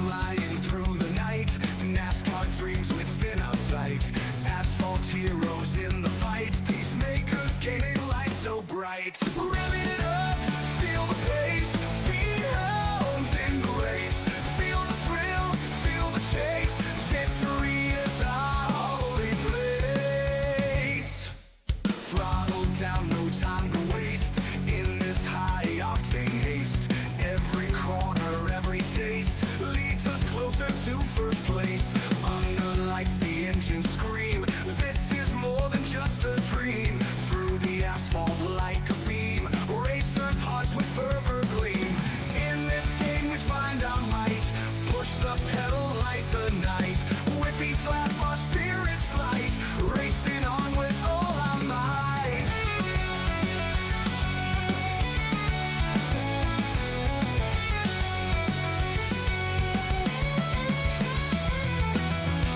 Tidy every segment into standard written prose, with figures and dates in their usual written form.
flying through the night, NASCAR dreams within our sight. Asphalt heroes in the fight, peacemakers gaining light so bright. Revving it up, feel the pace, speed hounds in the race. Feel the thrill, feel the chase, victory is our holy place. Throttle down, no time to waste, in this high-octane haste. Every corner, every taste, leads us closer to first place. Under lights, the engines scream, this is more than just a dream. Through the asphalt like a beam, racers' hearts with fervor gleam. In this game we find our might, push the pedal like the night. With each lap our spirits flight, racing on with all our might.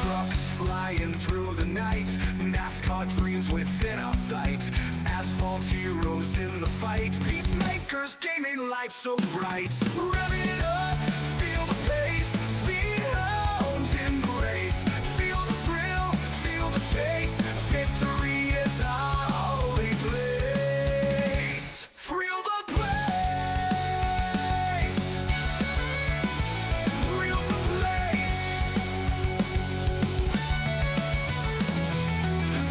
Trucks flying through the night, NASCAR dreams within our sight. Asphalt heroes in the fight, peacemakers gaining light so bright. Revving it up, feel the pace, speed hounds in the race. Feel the thrill, feel the chase, victory is our holy place. Thrill the place, thrill the place.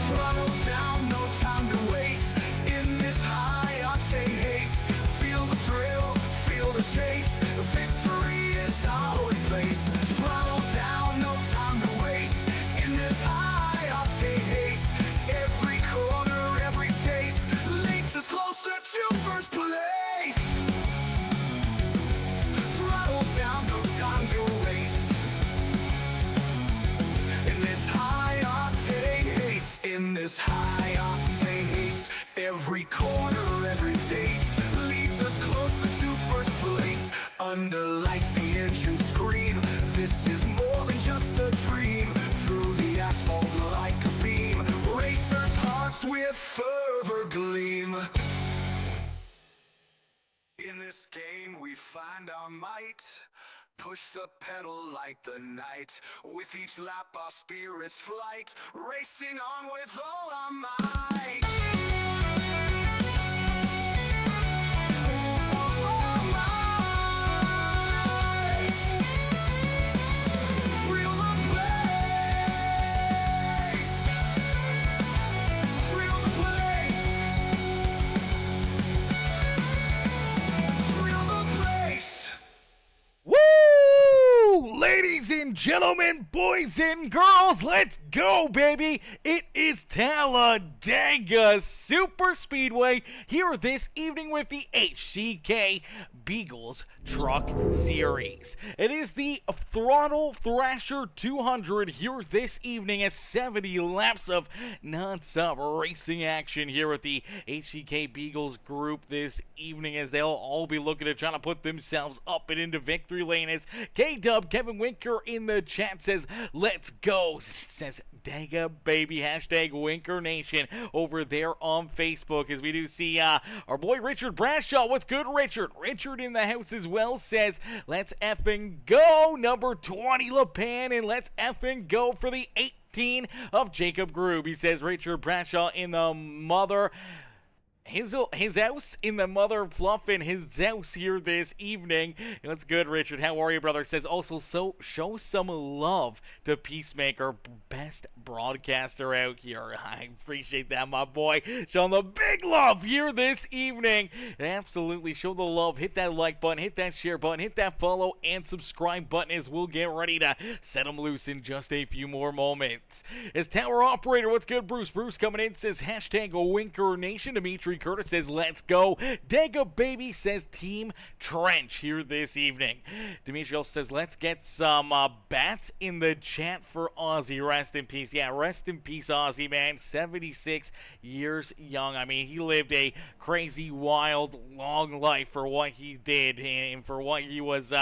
Throttle down, no time to waste, in this high-octane haste. Feel the thrill, feel the chase, victory is our holy place. Throttle down, no time to waste, in this high-octane haste. Every corner, every taste, leads us closer to first place. Throttle down, no time to waste, in this high-octane haste. In this high-octane haste, every corner, every taste, leads us closer to first place. Under lights, the engines scream, this is more than just a dream. Through the asphalt like a beam, racers' hearts with fervor gleam. In this game we find our might, push the pedal like the night. With each lap our spirits flight, racing on with all our might. All our might. Thrill the place, thrill the place, thrill the place. Woo! Ladies and gentlemen, boys and girls, let's go, baby! It is Talladega Superspeedway here this evening with the HCK Beagles Truck Series. It is the Throttle Thrasher 200 here this evening as 70 laps of non-stop racing action here with the HCK Beagles group this evening as they'll all be looking to try to put themselves up and into victory lane. As K-Dub Kevin Winker in the chat says, let's go, says Dega baby, hashtag Winker Nation over there on Facebook. As we do see our boy Richard Bradshaw. What's good, Richard? Richard in the house as well says, let's effing go, number 20 LePan, and let's effing go for the 18 of Jacob Groob. He says Richard Bradshaw in the mother... His house in the mother fluff in his house here this evening. That's good, Richard. How are you, brother? Says also, so show some love to Peacemaker, best broadcaster out here. I appreciate that, my boy. Showing the big love here this evening. Absolutely, show the love. Hit that like button, hit that share button, hit that follow and subscribe button as we'll get ready to set them loose in just a few more moments. As Tower Operator, what's good, Bruce? Bruce coming in says hashtag Winker Nation. Dimitri Curtis says, let's go. Dega baby says, Team Trench here this evening. Dimitri also says, let's get some bats in the chat for Ozzy. Rest in peace. Yeah, rest in peace, Ozzy, man. 76 years young. I mean, he lived a crazy, wild, long life for what he did and for what he was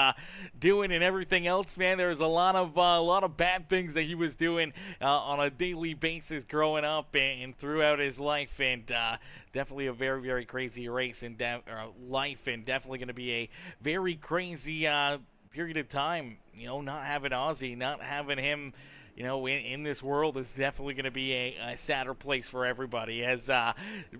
doing and everything else, man. There's a lot of bad things that he was doing on a daily basis growing up and throughout his life, and definitely a very, very crazy race and life, and definitely going to be a very crazy period of time, not having Ozzy, not having him, in this world is definitely going to be a sadder place for everybody. As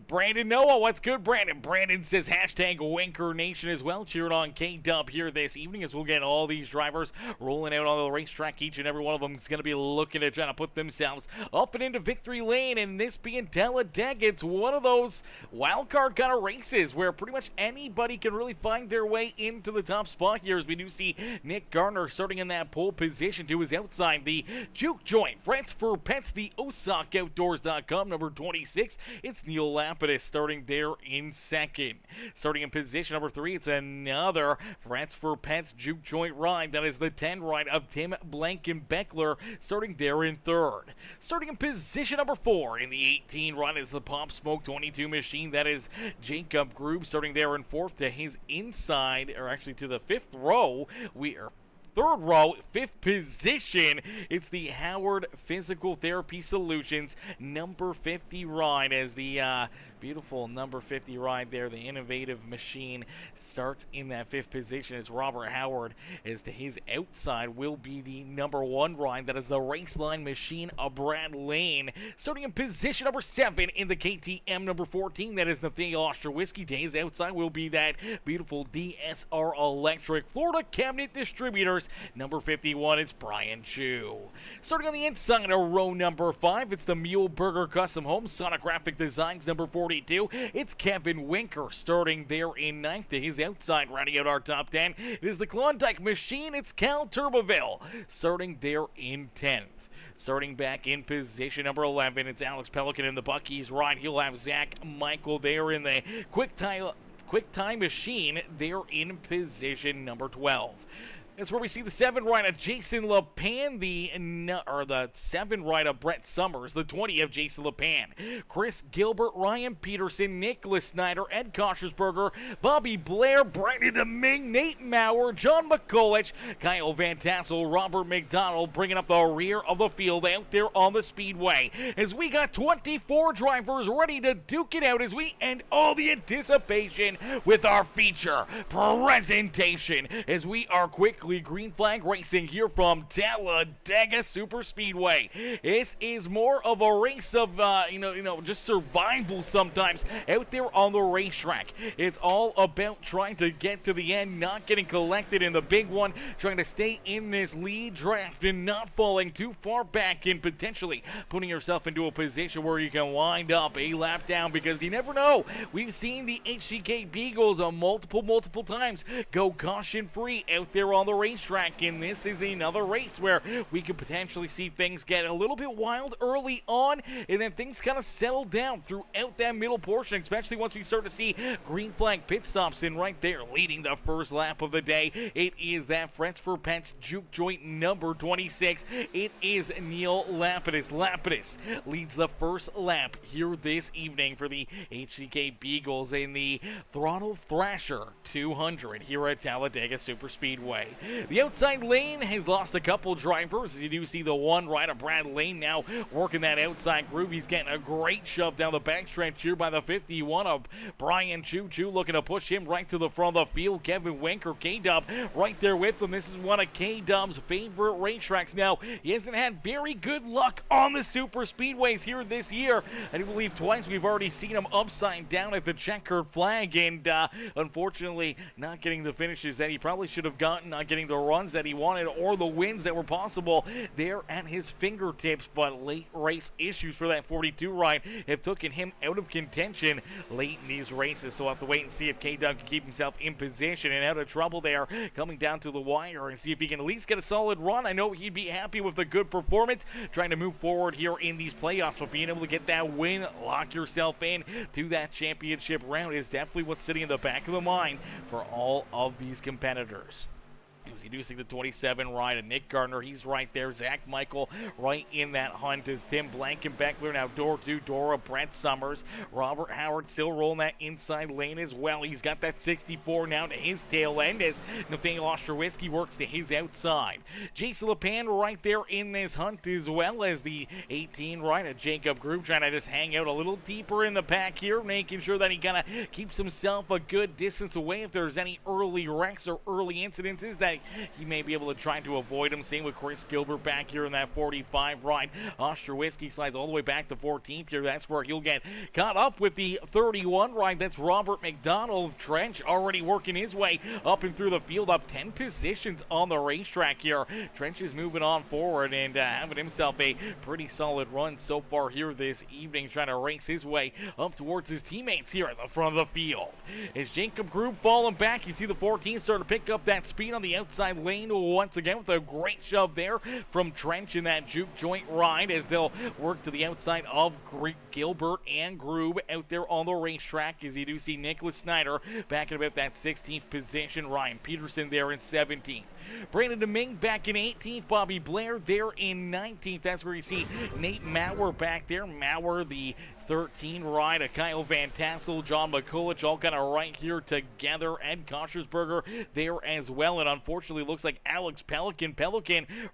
Brandon Noah, what's good, Brandon? Brandon says hashtag Winker Nation as well, cheering on K-Dub here this evening as we'll get all these drivers rolling out on the racetrack. Each and every one of them is going to be looking to try to put themselves up and into victory lane, and this being Talladega, it's one of those wild card kind of races where pretty much anybody can really find their way into the top spot here, as we do see Nick Gardner starting in that pole position to his outside. The Juke Joint, France for Pets, the OsakOutdoors.com, number 26. It's Neil Lapidus starting there in second. Starting in position number 3, it's another France for Pets Juke Joint ride. That is the 10 ride of Tim Blankenbeckler starting there in third. Starting in position number 4 in the 18 ride is the Pop Smoke 22 machine. That is Jacob Grube starting there in fourth. To his inside, or actually to the 5th row, we are third row, 5th position. It's the Howard Physical Therapy Solutions number 50 ride, as the beautiful number 50 ride there, the innovative machine, starts in that 5th position as Robert Howard, as to his outside will be the number 1 ride. That is the Raceline machine of Brad Lane. Starting in position number 7 in the KTM number 14, that is Nathaniel Ostrowski. To his outside will be that beautiful DSR Electric Florida Cabinet Distributors number 51. It's Brian Chu. Starting on the inside of row number 5, it's the Muleburger Custom Home Sonographic Designs number 42. It's Kevin Winker starting there in 9th. To his outside, rounding out our top 10, it is the Klondike Machine. It's Cal Turbeville starting there in 10th. Starting back in position number 11, it's Alex Pelican in the Bucky's ride. He'll have Zach Michael there in the Quick Time Machine there in position number 12. That's where we see the 7 ride of Jason LePan, the 7 ride of Brett Summers, the 20 of Jason LePan, Chris Gilbert, Ryan Peterson, Nicholas Snyder, Ed Koschersberger, Bobby Blair, Brandon DeMing, Nate Maurer, John McCullich, Kyle Van Tassel, Robert McDonald, bringing up the rear of the field out there on the speedway, as we got 24 drivers ready to duke it out as we end all the anticipation with our feature presentation, as we are quickly green flag racing here from Talladega Superspeedway. This is more of a race of just survival sometimes out there on the racetrack. It's all about trying to get to the end, not getting collected in the big one, trying to stay in this lead draft and not falling too far back and potentially putting yourself into a position where you can wind up a lap down, because you never know. We've seen the HCK Beagles multiple times go caution free out there on the racetrack, and this is another race where we could potentially see things get a little bit wild early on, and then things kind of settle down throughout that middle portion, especially once we start to see green flag pit stops. And right there, leading the first lap of the day, it is that Friends for Pets Juke Joint number 26. It is Neil Lapidus. Lapidus leads the first lap here this evening for the HCK Beagles in the Throttle Thrasher 200 here at Talladega Superspeedway. The outside lane has lost a couple drivers. You do see the 1 right of Brad Lane now working that outside groove. He's getting a great shove down the backstretch here by the 51 of Brian Chu. Chu looking to push him right to the front of the field. Kevin Winker, K-Dub right there with him. This is one of K-Dub's favorite racetracks. Now, he hasn't had very good luck on the super speedways here this year. I do believe twice we've already seen him upside down at the checkered flag, and unfortunately not getting the finishes that he probably should have gotten, not getting the runs that he wanted or the wins that were possible there at his fingertips. But late race issues for that 42 ride have taken him out of contention late in these races, so we'll have to wait and see if K-Dub can keep himself in position and out of trouble there coming down to the wire, and see if he can at least get a solid run. I know he'd be happy with a good performance trying to move forward here in these playoffs, but being able to get that win, lock yourself in to that championship round, is definitely what's sitting in the back of the mind for all of these competitors. As you do see the 27 ride of Nick Gardner, he's right there. Zach Michael right in that hunt as Tim Blankenbeckler now door to door of Brett Summers. Robert Howard still rolling that inside lane as well. He's got that 64 now to his tail end as Nathaniel Ostrowski works to his outside. Jason LePan right there in this hunt, as well as the 18 ride of Jacob Grube, trying to just hang out a little deeper in the pack here, making sure that he kind of keeps himself a good distance away if there's any early wrecks or early incidences that like he may be able to try to avoid him. Same with Chris Gilbert back here in that 45 ride. Ostrowiecki slides all the way back to 14th here. That's where he'll get caught up with the 31 ride. That's Robert McDonald. Trench already working his way up and through the field, up 10 positions on the racetrack here. Trench is moving on forward and having himself a pretty solid run so far here this evening, trying to race his way up towards his teammates here at the front of the field. As Jacob Grube falling back, you see the 14 starting to pick up that speed on the outside lane once again with a great shove there from Trench in that juke joint ride as they'll work to the outside of Gilbert and Grube out there on the racetrack, as you do see Nicholas Snyder back at about that 16th position. Ryan Peterson there in 17th. Brandon Domingue back in 18th. Bobby Blair there in 19th. That's where you see Nate Maurer back there. Maurer, the 13 ride of Kyle Van Tassel, John McCulloch, all kind of right here together. Ed Koshersberger there as well. And unfortunately, looks like Alex Pelican.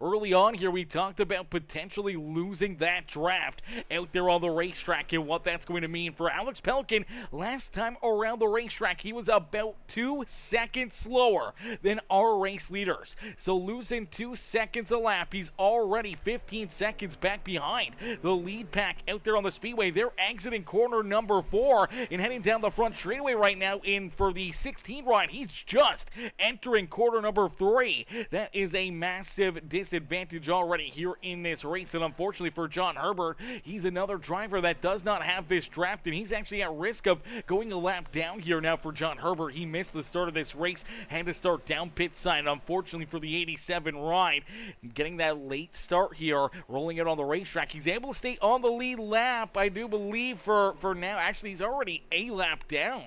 Early on here, we talked about potentially losing that draft out there on the racetrack and what that's going to mean for Alex Pelican. Last time around the racetrack, he was about 2 seconds slower than our race leaders. So losing 2 seconds a lap, he's already 15 seconds back behind the lead pack out there on the speedway. They're exiting corner number 4 and heading down the front straightaway right now in for the 16 ride. He's just entering corner number 3. That is a massive disadvantage already here in this race, and unfortunately for John Herbert, he's another driver that does not have this draft, and he's actually at risk of going a lap down here now for John Herbert. He missed the start of this race, had to start down pit side, unfortunately for the 87 ride. Getting that late start here, rolling it on the racetrack. He's able to stay on the lead lap, I do believe, for now. Actually, he's already a lap down.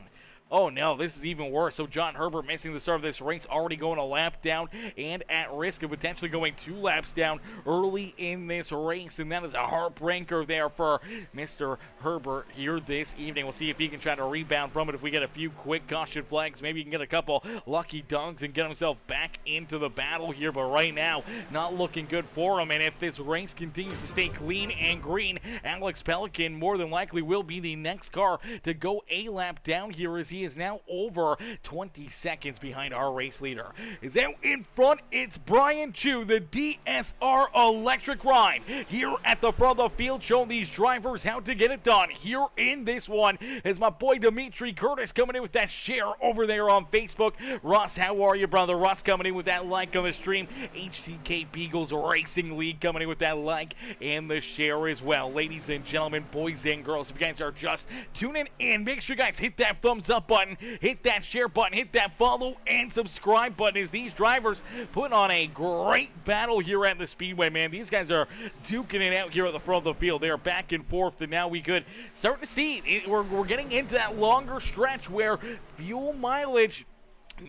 Oh no, this is even worse. So John Herbert missing the start of this race, already going a lap down and at risk of potentially going 2 laps down early in this race. And that is a heartbreaker there for Mr. Herbert here this evening. We'll see if he can try to rebound from it. If we get a few quick caution flags, maybe he can get a couple lucky dunks and get himself back into the battle here. But right now, not looking good for him. And if this race continues to stay clean and green, Alex Pelican more than likely will be the next car to go a lap down here, as he is now over 20 seconds behind our race leader. Is out in front, it's Brian Chu, the DSR Electric Ride, here at the front of the field, showing these drivers how to get it done here in this one. As my boy Dimitri Curtis coming in with that share over there on Facebook. Ross, how are you, brother? Ross coming in with that like on the stream. HTK Beagles Racing League coming in with that like and the share as well. Ladies and gentlemen, boys and girls, if you guys are just tuning in, make sure you guys hit that thumbs up button, hit that share button, hit that follow and subscribe button, as these drivers put on a great battle here at the Speedway, man. These guys are duking it out here at the front of the field. They are back and forth, and now we could start to see it. We're getting into that longer stretch where fuel mileage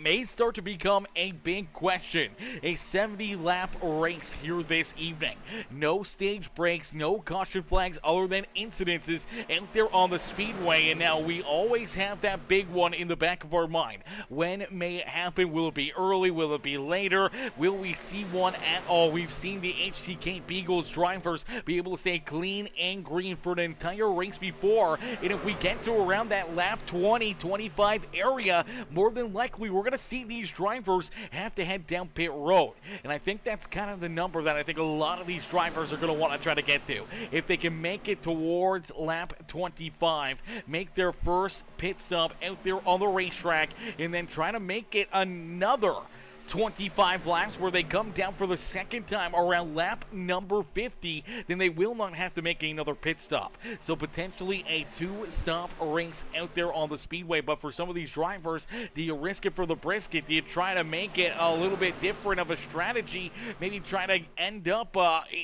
may start to become a big question. A 70-lap race here this evening. No stage breaks, no caution flags other than incidences out there on the speedway. And now we always have that big one in the back of our mind. When may it happen? Will it be early? Will it be later? Will we see one at all? We've seen the HTK Beagles drivers be able to stay clean and green for an entire race before. And if we get to around that lap 20, 25 area, more than likely we're going to see these drivers have to head down pit road. And I think that's kind of the number that I think a lot of these drivers are going to want to try to get to. If they can make it towards lap 25, make their first pit stop out there on the racetrack, and then try to make it another 25 laps where they come down for the second time around lap number 50, then they will not have to make another pit stop. So potentially a 2-stop race out there on the speedway. But for some of these drivers, do you risk it for the brisket? Do you try to make it a little bit different of a strategy? Maybe try to end up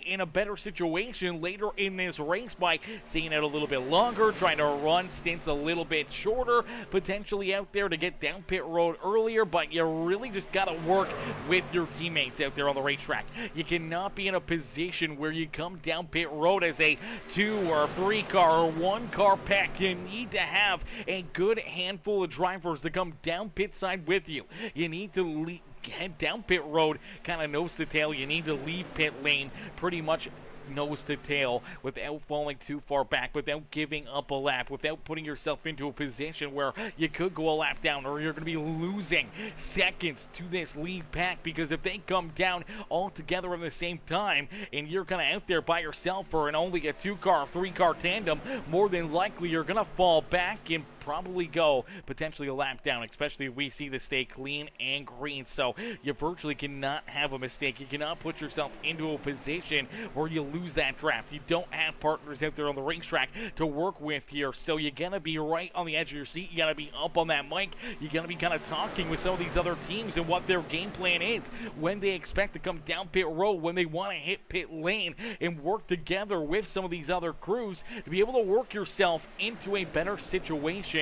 in a better situation later in this race by staying out a little bit longer, trying to run stints a little bit shorter, potentially out there to get down pit road earlier. But you really just got to work with your teammates out there on the racetrack. You cannot be in a position where you come down pit road as a 2 or 3 car or 1 car pack. You need to have a good handful of drivers to come down pit side with you. You need to head down pit road kind of nose to tail. You need to leave pit lane pretty much nose to tail without falling too far back, without giving up a lap, without putting yourself into a position where you could go a lap down or you're going to be losing seconds to this lead pack. Because if they come down all together at the same time and you're kind of out there by yourself for only a 2-car, 3-car tandem, more than likely you're going to fall back and probably go potentially a lap down, especially if we see this stay clean and green. So you virtually cannot have a mistake. You cannot put yourself into a position where you lose that draft. You don't have partners out there on the racetrack to work with here, so you gotta be right on the edge of your seat. You gotta be up on that mic. You gotta be kind of talking with some of these other teams and what their game plan is, when they expect to come down pit road, when they want to hit pit lane, and work together with some of these other crews to be able to work yourself into a better situation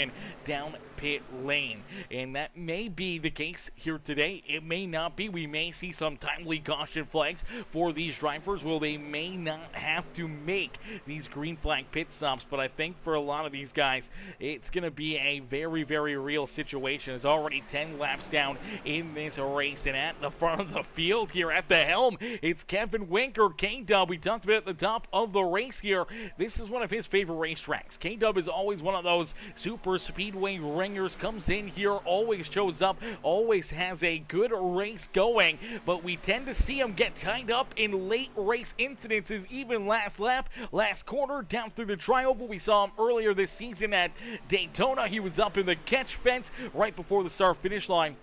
down pit lane. And that may be the case here today. It may not be. We may see some timely caution flags for these drivers. Well, they may not have to make these green flag pit stops, but I think for a lot of these guys, it's going to be a very, very real situation. It's already 10 laps down in this race, and at the front of the field here at the helm, it's Kevin Winker, K-Dub. We talked about at the top of the race here. This is one of his favorite racetracks. K-Dub is always one of those super speedway ringers, comes in here, always shows up, always has a good race going, but we tend to see him get tied up in late race incidences, even last lap, last corner, down through the tri-oval. We saw him earlier this season at Daytona. He was up in the catch fence right before the start-finish line.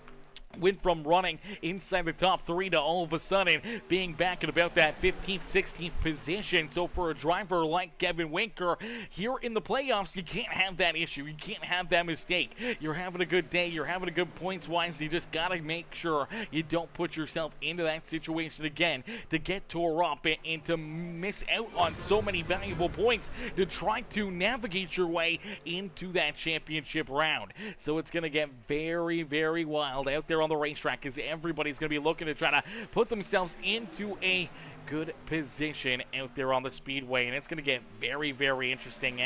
Went from running inside the top 3 to all of a sudden being back at about that 15th, 16th position. So for a driver like Kevin Winker here in the playoffs, you can't have that issue. You can't have that mistake. You're having a good day. You're having a good points-wise. You just got to make sure you don't put yourself into that situation again to get tore up and to miss out on so many valuable points to try to navigate your way into that championship round. So it's going to get very, very wild out there on the racetrack, as everybody's going to be looking to try to put themselves into a good position out there on the speedway, and it's going to get very, very interesting.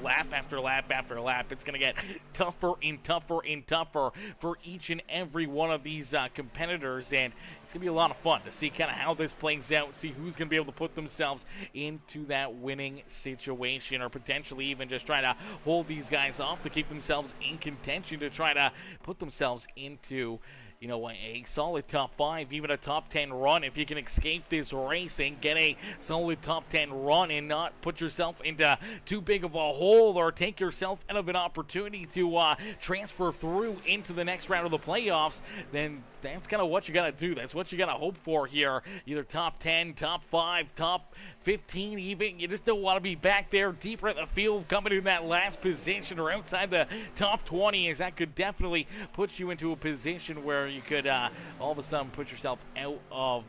Lap after lap after lap, it's going to get tougher and tougher and tougher for each and every one of these competitors, and it's going to be a lot of fun to see kind of how this plays out, see who's going to be able to put themselves into that winning situation, or potentially even just try to hold these guys off to keep themselves in contention, to try to put themselves into a solid top 5, even a top 10 run. If you can escape this race and get a solid top 10 run and not put yourself into too big of a hole or take yourself out of an opportunity to transfer through into the next round of the playoffs, then that's kind of what you got to do. That's what you got to hope for here. Either top 10, top 5, top 15 even. You just don't want to be back there deeper in the field coming in that last position or outside the top 20, as that could definitely put you into a position where you could all of a sudden put yourself out of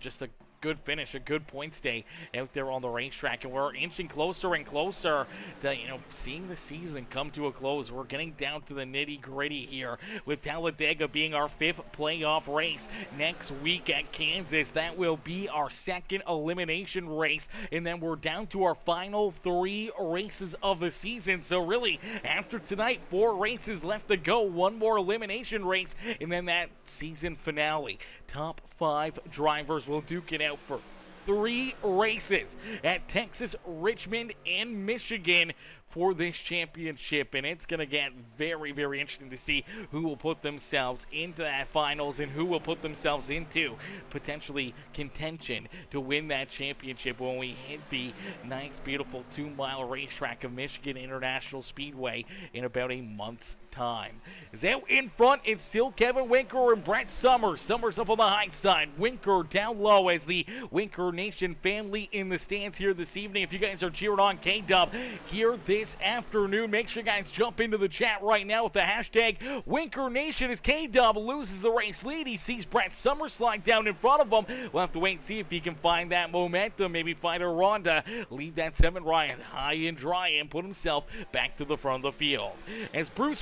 just a good finish, a good point stay out there on the racetrack. And we're inching closer and closer to seeing the season come to a close. We're getting down to the nitty-gritty here, with Talladega being our 5th playoff race next week at Kansas. That will be our 2nd elimination race, and then we're down to our final 3 races of the season. So really, after tonight, 4 races left to go, 1 more elimination race, and then that season finale. Top 5 drivers will duke it out for 3 races at Texas, Richmond, and Michigan for this championship, and it's going to get very, very interesting to see who will put themselves into that finals and who will put themselves into potentially contention to win that championship when we hit the nice, beautiful 2-mile racetrack of Michigan International Speedway in about a month's time. Is out in front, it's still Kevin Winker and Brett Summers. Summers up on the high side, Winker down low, as the Winker Nation family in the stands here this evening. If you guys are cheering on K-Dub here this afternoon, make sure you guys jump into the chat right now with the hashtag Winker Nation, as K-Dub loses the race lead. He sees Brett Summers slide down in front of him. We'll have to wait and see if he can find that momentum, maybe find a run to leave that 7 Ryan high and dry and put himself back to the front of the field. As Bruce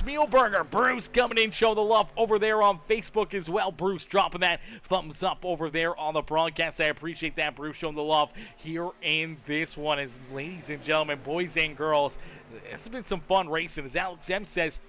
Bruce coming in, show the love over there on Facebook as well. Bruce dropping that thumbs up over there on the broadcast. I appreciate that, Bruce, showing the love here in this one. As ladies and gentlemen, boys and girls, this has been some fun racing. As Alex M says,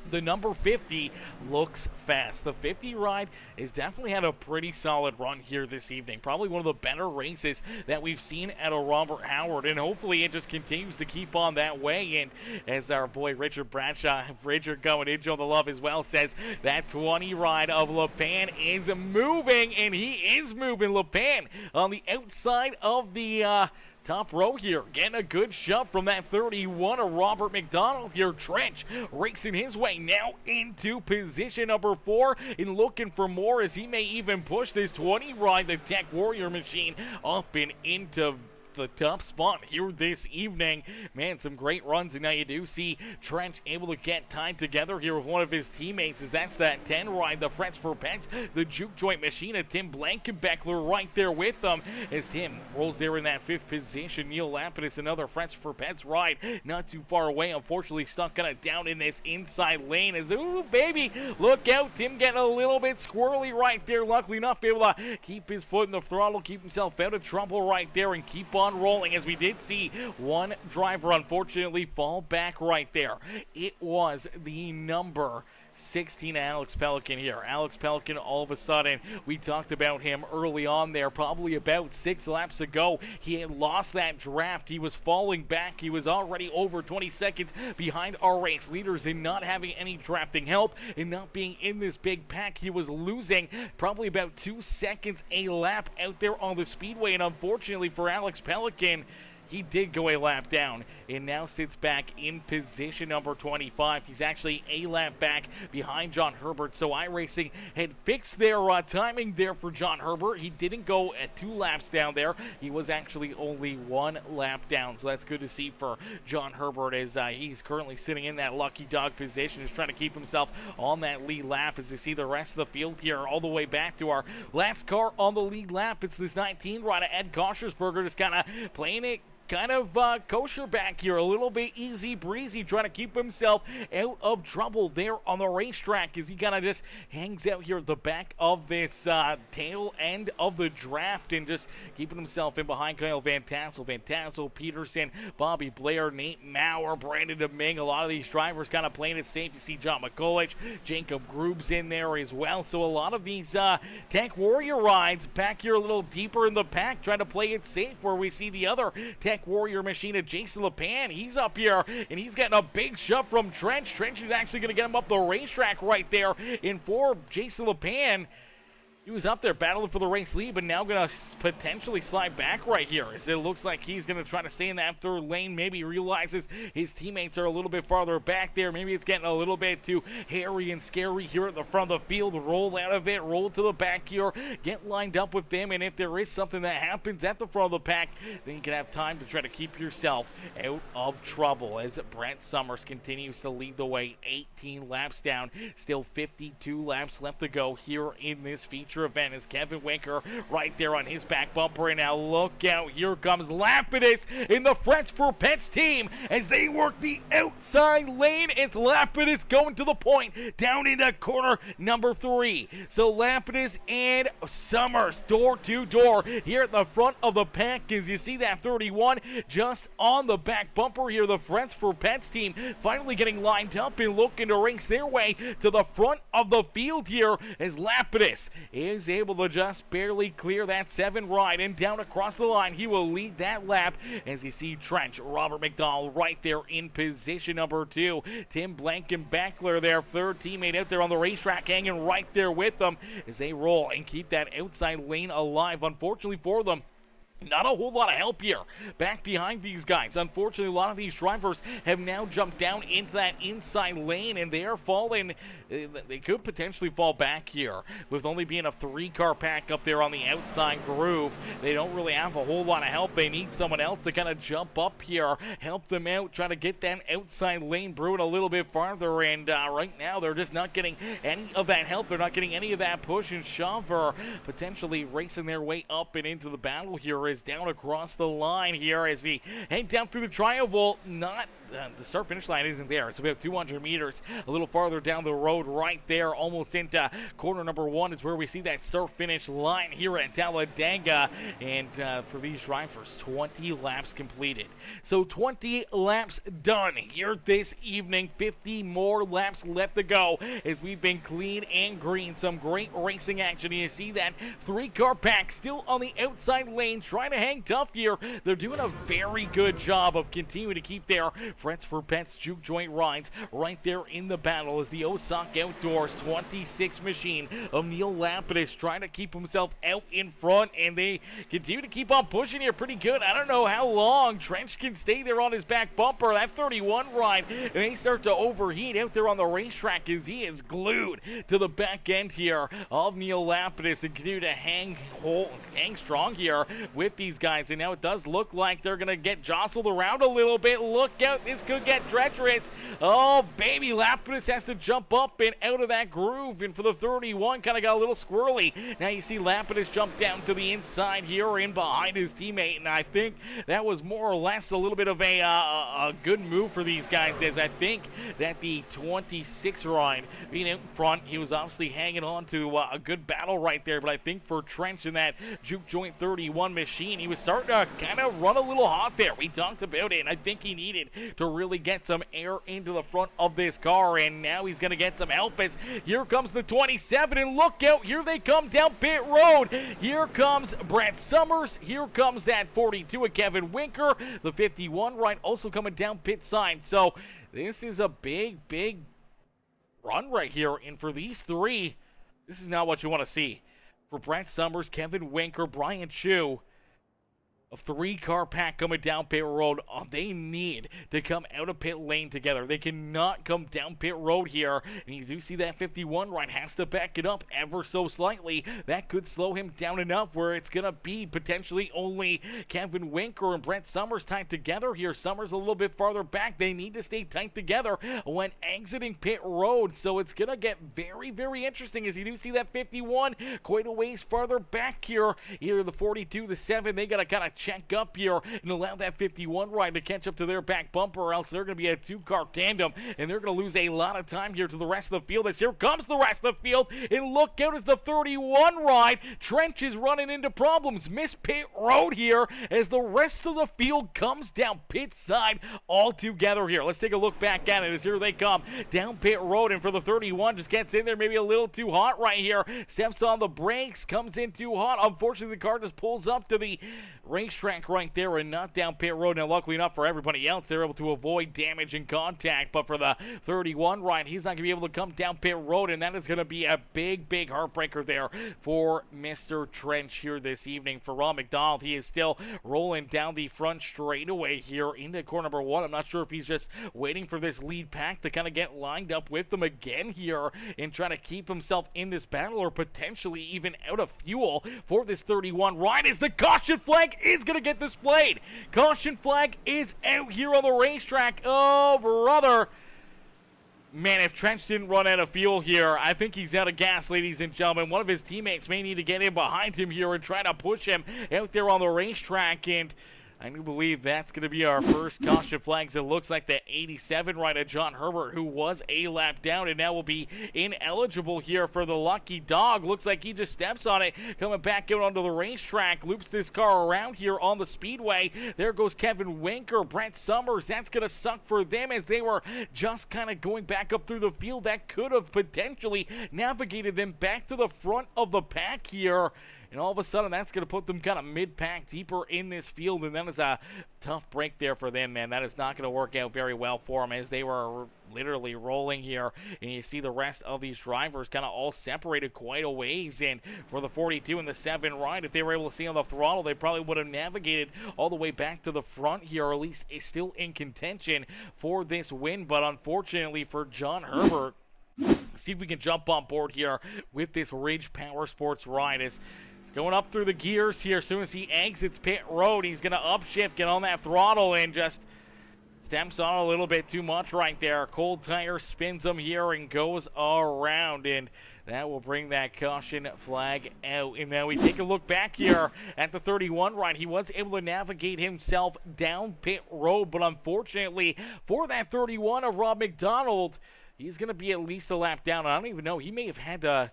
The number 50 looks fast. The 50 ride has definitely had a pretty solid run here this evening. Probably one of the better races that we've seen at a Robert Howard, and hopefully it just continues to keep on that way. And as our boy Richard Bradshaw, Richard going in on the love as well, says that 20 ride of LePan is moving, and he is moving. LePan on the outside of the top row here, getting a good shove from that 31 of Robert McDonald here. Trench racing his way now into position number 4 and looking for more as he may even push this 20 ride, the Tech Warrior machine, up and into the top spot here this evening. Man, some great runs, and now you do see Trench able to get tied together here with one of his teammates, as that's that 10 ride, the Frets for Pets, the juke joint machine of Tim Blankenbeckler right there with them, as Tim rolls there in that 5th position. Neil Lapidus, another Frets for Pets ride, not too far away, unfortunately stuck kind of down in this inside lane, as, ooh baby, look out, Tim getting a little bit squirrely right there, luckily enough able to keep his foot in the throttle, keep himself out of trouble right there, and keep on rolling, as we did see one driver unfortunately fall back right there. It was the number 16 Alex Pelican here. Alex Pelican, all of a sudden, we talked about him early on there, probably about 6 laps ago. He had lost that draft. He was falling back. He was already over 20 seconds behind our race leaders and not having any drafting help and not being in this big pack. He was losing probably about 2 seconds a lap out there on the speedway, and unfortunately for Alex Pelican, he did go a lap down and now sits back in position number 25. He's actually a lap back behind John Herbert. So iRacing had fixed their timing there for John Herbert. He didn't go at 2 laps down there. He was actually only 1 lap down. So that's good to see for John Herbert, as he's currently sitting in that lucky dog position. He's trying to keep himself on that lead lap, as you see the rest of the field here all the way back to our last car on the lead lap. It's this 19 rider, Ed Koshersberger, just kind of playing it kind of kosher back here, a little bit easy breezy, trying to keep himself out of trouble there on the racetrack, as he kind of just hangs out here at the back of this tail end of the draft and just keeping himself in behind Kyle Van Tassel, Peterson, Bobby Blair, Nate Maurer, Brandon Domingue. A lot of these drivers kind of playing it safe. You see John McCulloch, Jacob Grubbs in there as well. So a lot of these Tech Warrior rides back here a little deeper in the pack, trying to play it safe, where we see the other Tech Warrior machine of Jason LePan. He's up here, and he's getting a big shove from Trench. Trench is actually going to get him up the racetrack right there. And for Jason LePan, he was up there battling for the race lead, but now going to potentially slide back right here, as it looks like he's going to try to stay in that 3rd lane. Maybe realizes his teammates are a little bit farther back there. Maybe it's getting a little bit too hairy and scary here at the front of the field. Roll out of it, roll to the back here, get lined up with them, and if there is something that happens at the front of the pack, then you can have time to try to keep yourself out of trouble, as Brent Summers continues to lead the way, 18 laps down. Still 52 laps left to go here in this feature event, as Kevin Winker right there on his back bumper. And now look out, here comes Lapidus in the Frets for Pets team as they work the outside lane. It's Lapidus going to the point down into corner number 3. So Lapidus and Summers door to door here at the front of the pack, as you see that 31 just on the back bumper here. The Frets for Pets team finally getting lined up and looking to race their way to the front of the field here, as Lapidus is able to just barely clear that 7 ride, and down across the line he will lead that lap, as you see Trench, Robert McDonald right there in position number 2. Tim Blankenbeckler, their 3rd teammate, out there on the racetrack, hanging right there with them as they roll and keep that outside lane alive. Unfortunately for them, not a whole lot of help here back behind these guys. Unfortunately, a lot of these drivers have now jumped down into that inside lane, and they are falling. They could potentially fall back here with only being a 3-car pack up there on the outside groove. They don't really have a whole lot of help. They need someone else to kind of jump up here, help them out, try to get that outside lane brewing a little bit farther. And right now, they're just not getting any of that help. They're not getting any of that push and shove, or potentially racing their way up and into the battle here, is down across the line here as he head down through the triangle. Not the start-finish line isn't there. It's about 200 meters a little farther down the road right there, almost into corner number 1 is where we see that start-finish line here at Talladega. And for these drivers, 20 laps completed. So 20 laps done here this evening. 50 more laps left to go as we've been clean and green. Some great racing action. You see that 3-car pack still on the outside lane trying to hang tough here. They're doing a very good job of continuing to keep their Frets for Pets juke joint rides right there in the battle as the Osaka Outdoors 26 machine of Neil Lapidus trying to keep himself out in front, and they continue to keep on pushing here pretty good. I don't know how long Trench can stay there on his back bumper. That 31 ride, and they start to overheat out there on the racetrack as he is glued to the back end here of Neil Lapidus and continue to hang strong here with these guys. And now it does look like they're going to get jostled around a little bit. Look out, this could get treacherous. Oh, baby, Lapidus has to jump up and out of that groove. And for the 31, kind of got a little squirrely. Now you see Lapidus jump down to the inside here in behind his teammate. And I think that was more or less a little bit of a good move for these guys, as I think that the 26 ride being out in front, he was obviously hanging on to a good battle right there. But I think for Trench in that juke joint 31 machine, he was starting to kind of run a little hot there. We talked about it, and I think he needed to really get some air into the front of this car, and now he's going to get some help as here comes the 27, and look out, here they come down pit road. Here comes Brad Summers, here comes that 42 of Kevin Winker, the 51 right also coming down pit side. So this is a big run right here, and for these three, this is not what you want to see. For Brad Summers, Kevin Winker, Brian Chu, a 3-car pack coming down pit road. They need to come out of pit lane together. They cannot come down pit road here. And you do see that 51 right has to back it up ever so slightly. That could slow him down enough where it's going to be potentially only Kevin Winker and Brett Summers tied together here. Summers a little bit farther back. They need to stay tight together when exiting pit road. So it's going to get very interesting as you do see that 51 quite a ways farther back here. Either the 42, the 7, they got to kind of check up here and allow that 51 ride to catch up to their back bumper, or else they're going to be a 2-car tandem, and they're going to lose a lot of time here to the rest of the field. As here comes the rest of the field, and look out as the 31 ride. Trench is running into problems. Miss pit road here as the rest of the field comes down pit side all together here. Let's take a look back at it as here they come down pit road, and for the 31 just gets in there maybe a little too hot right here. Steps on the brakes, comes in too hot. Unfortunately, the car just pulls up to the racetrack right there and not down pit road. Now, luckily enough for everybody else, they're able to avoid damage and contact. But for the 31 ride, he's not going to be able to come down pit road, and that is going to be a big heartbreaker there for Mr. Trench here this evening. For Ron McDonald, he is still rolling down the front straightaway here into corner number 1. I'm not sure if he's just waiting for this lead pack to kind of get lined up with them again here and try to keep himself in this battle, or potentially even out of fuel for this 31 ride as the caution flag is going to get displayed. Caution flag is out here on the racetrack. Oh, brother. Man, if Trench didn't run out of fuel here, I think he's out of gas, ladies and gentlemen. One of his teammates may need to get in behind him here and try to push him out there on the racetrack, and I do believe that's going to be our first caution flags. It looks like the 87 rider, John Herbert, who was a lap down and now will be ineligible here for the lucky dog. Looks like he just steps on it, coming back out onto the racetrack, loops this car around here on the speedway. There goes Kevin Winker, Brett Summers. That's going to suck for them as they were just kind of going back up through the field. That could have potentially navigated them back to the front of the pack here. And all of a sudden, that's going to put them kind of mid-pack deeper in this field. And that is a tough break there for them, man. That is not going to work out very well for them as they were literally rolling here. And you see the rest of these drivers kind of all separated quite a ways. And for the 42 and the 7 ride, if they were able to stay on the throttle, they probably would have navigated all the way back to the front here, or at least is still in contention for this win. But unfortunately for John Herbert, see if we can jump on board here with this Ridge Power Sports ride. It's going up through the gears here. As soon as he exits pit road, he's going to upshift, get on that throttle, and just steps on a little bit too much right there. Cold tire spins him here and goes around. And that will bring that caution flag out. And now we take a look back here at the 31 ride. He was able to navigate himself down pit road, but unfortunately for that 31 of Rob McDonald, he's going to be at least a lap down. I don't even know. He may have had to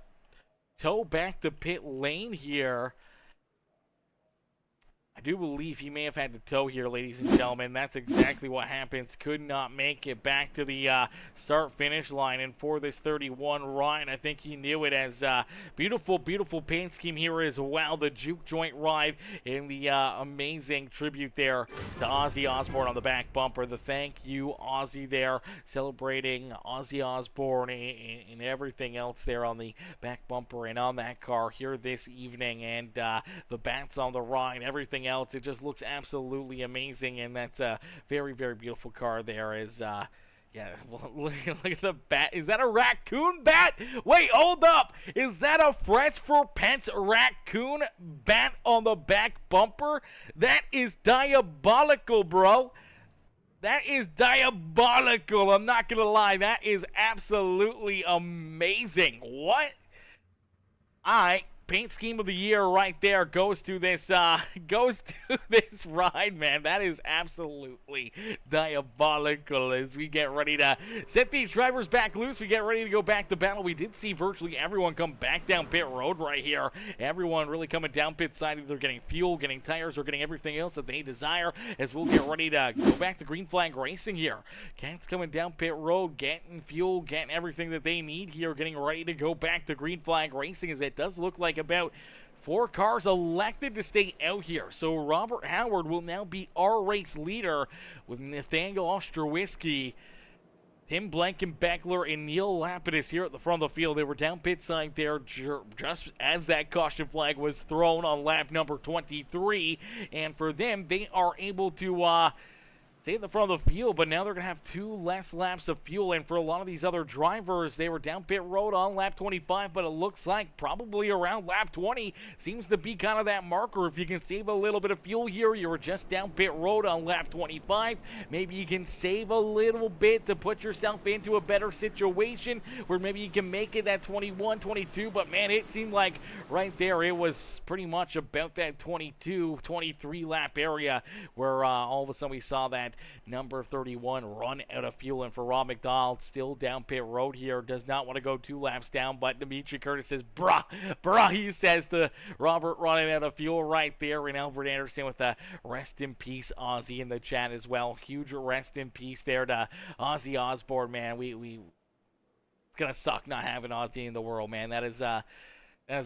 tow back the pit lane here. I do believe he may have had to tow here, ladies and gentlemen. That's exactly what happens. Could not make it back to the start-finish line. And for this 31 ride, I think he knew it as beautiful, beautiful paint scheme here as well. The juke joint ride and the amazing tribute there to Ozzy Osbourne on the back bumper. The thank you, Ozzy, there, celebrating Ozzy Osbourne and everything else there on the back bumper and on that car here this evening. And the bats on the ride, everything else. It just looks absolutely amazing, and that's a very, very beautiful car there. Yeah, well, look at the bat. Is that a raccoon bat? Wait, hold up. Is that a Frets for Pets raccoon bat on the back bumper? That is diabolical, bro. That is diabolical. I'm not going to lie. That is absolutely amazing. What? All right. Paint scheme of the year right there goes to this ride, man. That is absolutely diabolical. As we get ready to set these drivers back loose, we get ready to go back to battle. We did see virtually everyone come back down pit road right here. Everyone really coming down pit side, either getting fuel, getting tires, or getting everything else that they desire, as we'll get ready to go back to green flag racing here. Cats coming down pit road, getting fuel, getting everything that they need here, getting ready to go back to green flag racing, as it does look like about 4 cars elected to stay out here. So Robert Howard will now be our race leader with Nathaniel Ostrowiecki, Tim Blankenbeckler, and Neil Lapidus here at the front of the field. They were down pit side there just as that caution flag was thrown on lap number 23. And for them, they are able to stay at the front of the field, but now they're going to have 2 less laps of fuel. And for a lot of these other drivers, they were down pit road on lap 25, but it looks like probably around lap 20 seems to be kind of that marker. If you can save a little bit of fuel here, you were just down pit road on lap 25. Maybe you can save a little bit to put yourself into a better situation where maybe you can make it that 21, 22. But man, it seemed like right there it was pretty much about that 22, 23 lap area where all of a sudden we saw that number 31 run out of fuel. And for Rob McDonald, still down pit road here, does not want to go 2 laps down, but Dimitri Curtis says, bruh, he says to Robert, running out of fuel right there. And Albert Anderson with a rest in peace Ozzy in the chat as well. Huge rest in peace there to Ozzy Osbourne, man. It's gonna suck not having Ozzy in the world, man. That is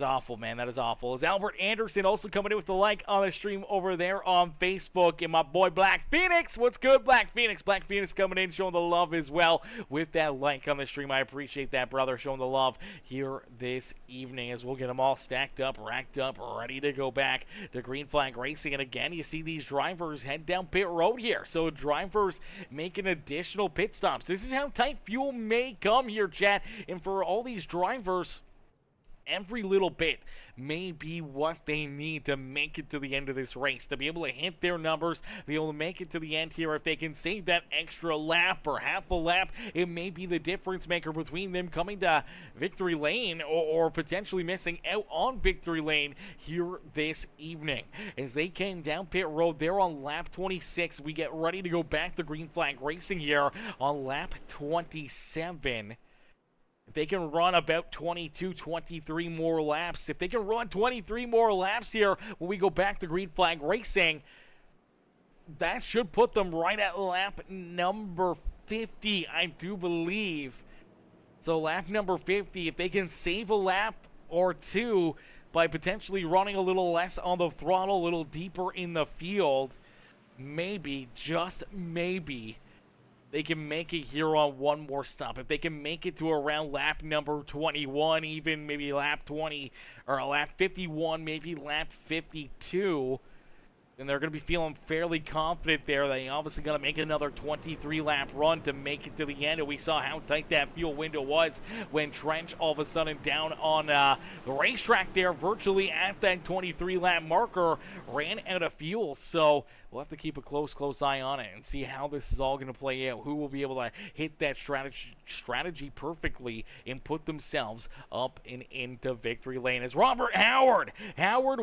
awful, man. That is awful. Is Albert Anderson also coming in with the like on the stream over there on Facebook? And my boy Black Phoenix. What's good, Black Phoenix? Black Phoenix coming in, showing the love as well with that like on the stream. I appreciate that, brother, showing the love here this evening as we'll get them all stacked up, racked up, ready to go back to green flag racing. And again, you see these drivers head down pit road here. So drivers making additional pit stops. This is how tight fuel may come here, chat. And for all these drivers, every little bit may be what they need to make it to the end of this race, to be able to hit their numbers, be able to make it to the end here. If they can save that extra lap or half a lap, it may be the difference maker between them coming to victory lane or potentially missing out on victory lane here this evening. As they came down pit road there on lap 26, we get ready to go back to green flag racing here on lap 27. If they can run about 22, 23 more laps, if they can run 23 more laps here when we go back to green flag racing, that should put them right at lap number 50, I do believe. So lap number 50, if they can save a lap or 2 by potentially running a little less on the throttle, a little deeper in the field, maybe, just maybe, they can make it here on one more stop. If they can make it to around lap number 21, even maybe lap 20, or lap 51, maybe lap 52, And they're going to be feeling fairly confident there. They obviously got to make another 23-lap run to make it to the end. And we saw how tight that fuel window was when Trench all of a sudden down on the racetrack there, virtually at that 23-lap marker, ran out of fuel. So we'll have to keep a close eye on it and see how this is all going to play out. Who will be able to hit that strategy perfectly and put themselves up and into victory lane. As Robert Howard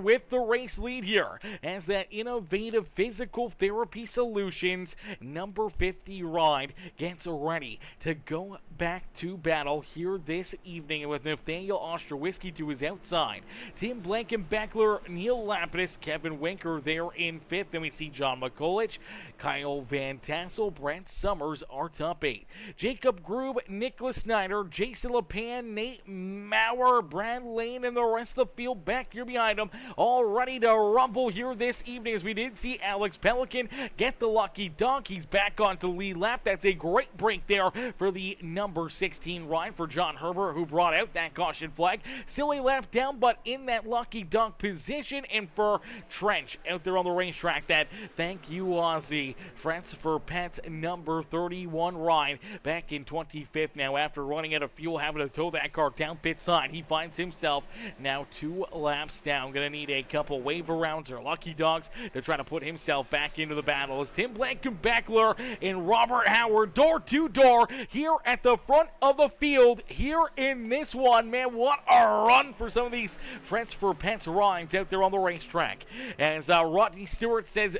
with the race lead here as that Innovative Physical Therapy Solutions number 50 ride gets ready to go back to battle here this evening with Nathaniel Ostrowiecki to his outside, Tim Blankenbeckler, Neil Lapidus, Kevin Winker there in fifth. Then we see John McCulloch, Kyle Van Tassel, Brent Summers are top 8. Jacob Grube, Nicholas Snyder, Jason LePan, Nate Maurer, Brad Lane, and the rest of the field back here behind him, all ready to rumble here this evening, as we did see Alex Pelican get the lucky dunk. He's back onto the lead lap. That's a great break there for the number 16 ride for John Herbert, who brought out that caution flag. Still a lap down, but in that lucky dunk position. And for Trench out there on the racetrack, that thank you Ozzy, Friends for Pets number 31 ride back in 25th now after running out of fuel, having to tow that car down pit side. He finds himself now 2 laps down. Gonna need a couple wave rounds or lucky dogs to try to put himself back into the battle as Tim Blankenbeckler and Robert Howard door to door here at the front of the field here in this one. Man, what a run for some of these Friends for Pets rides out there on the racetrack. As Rodney Stewart says,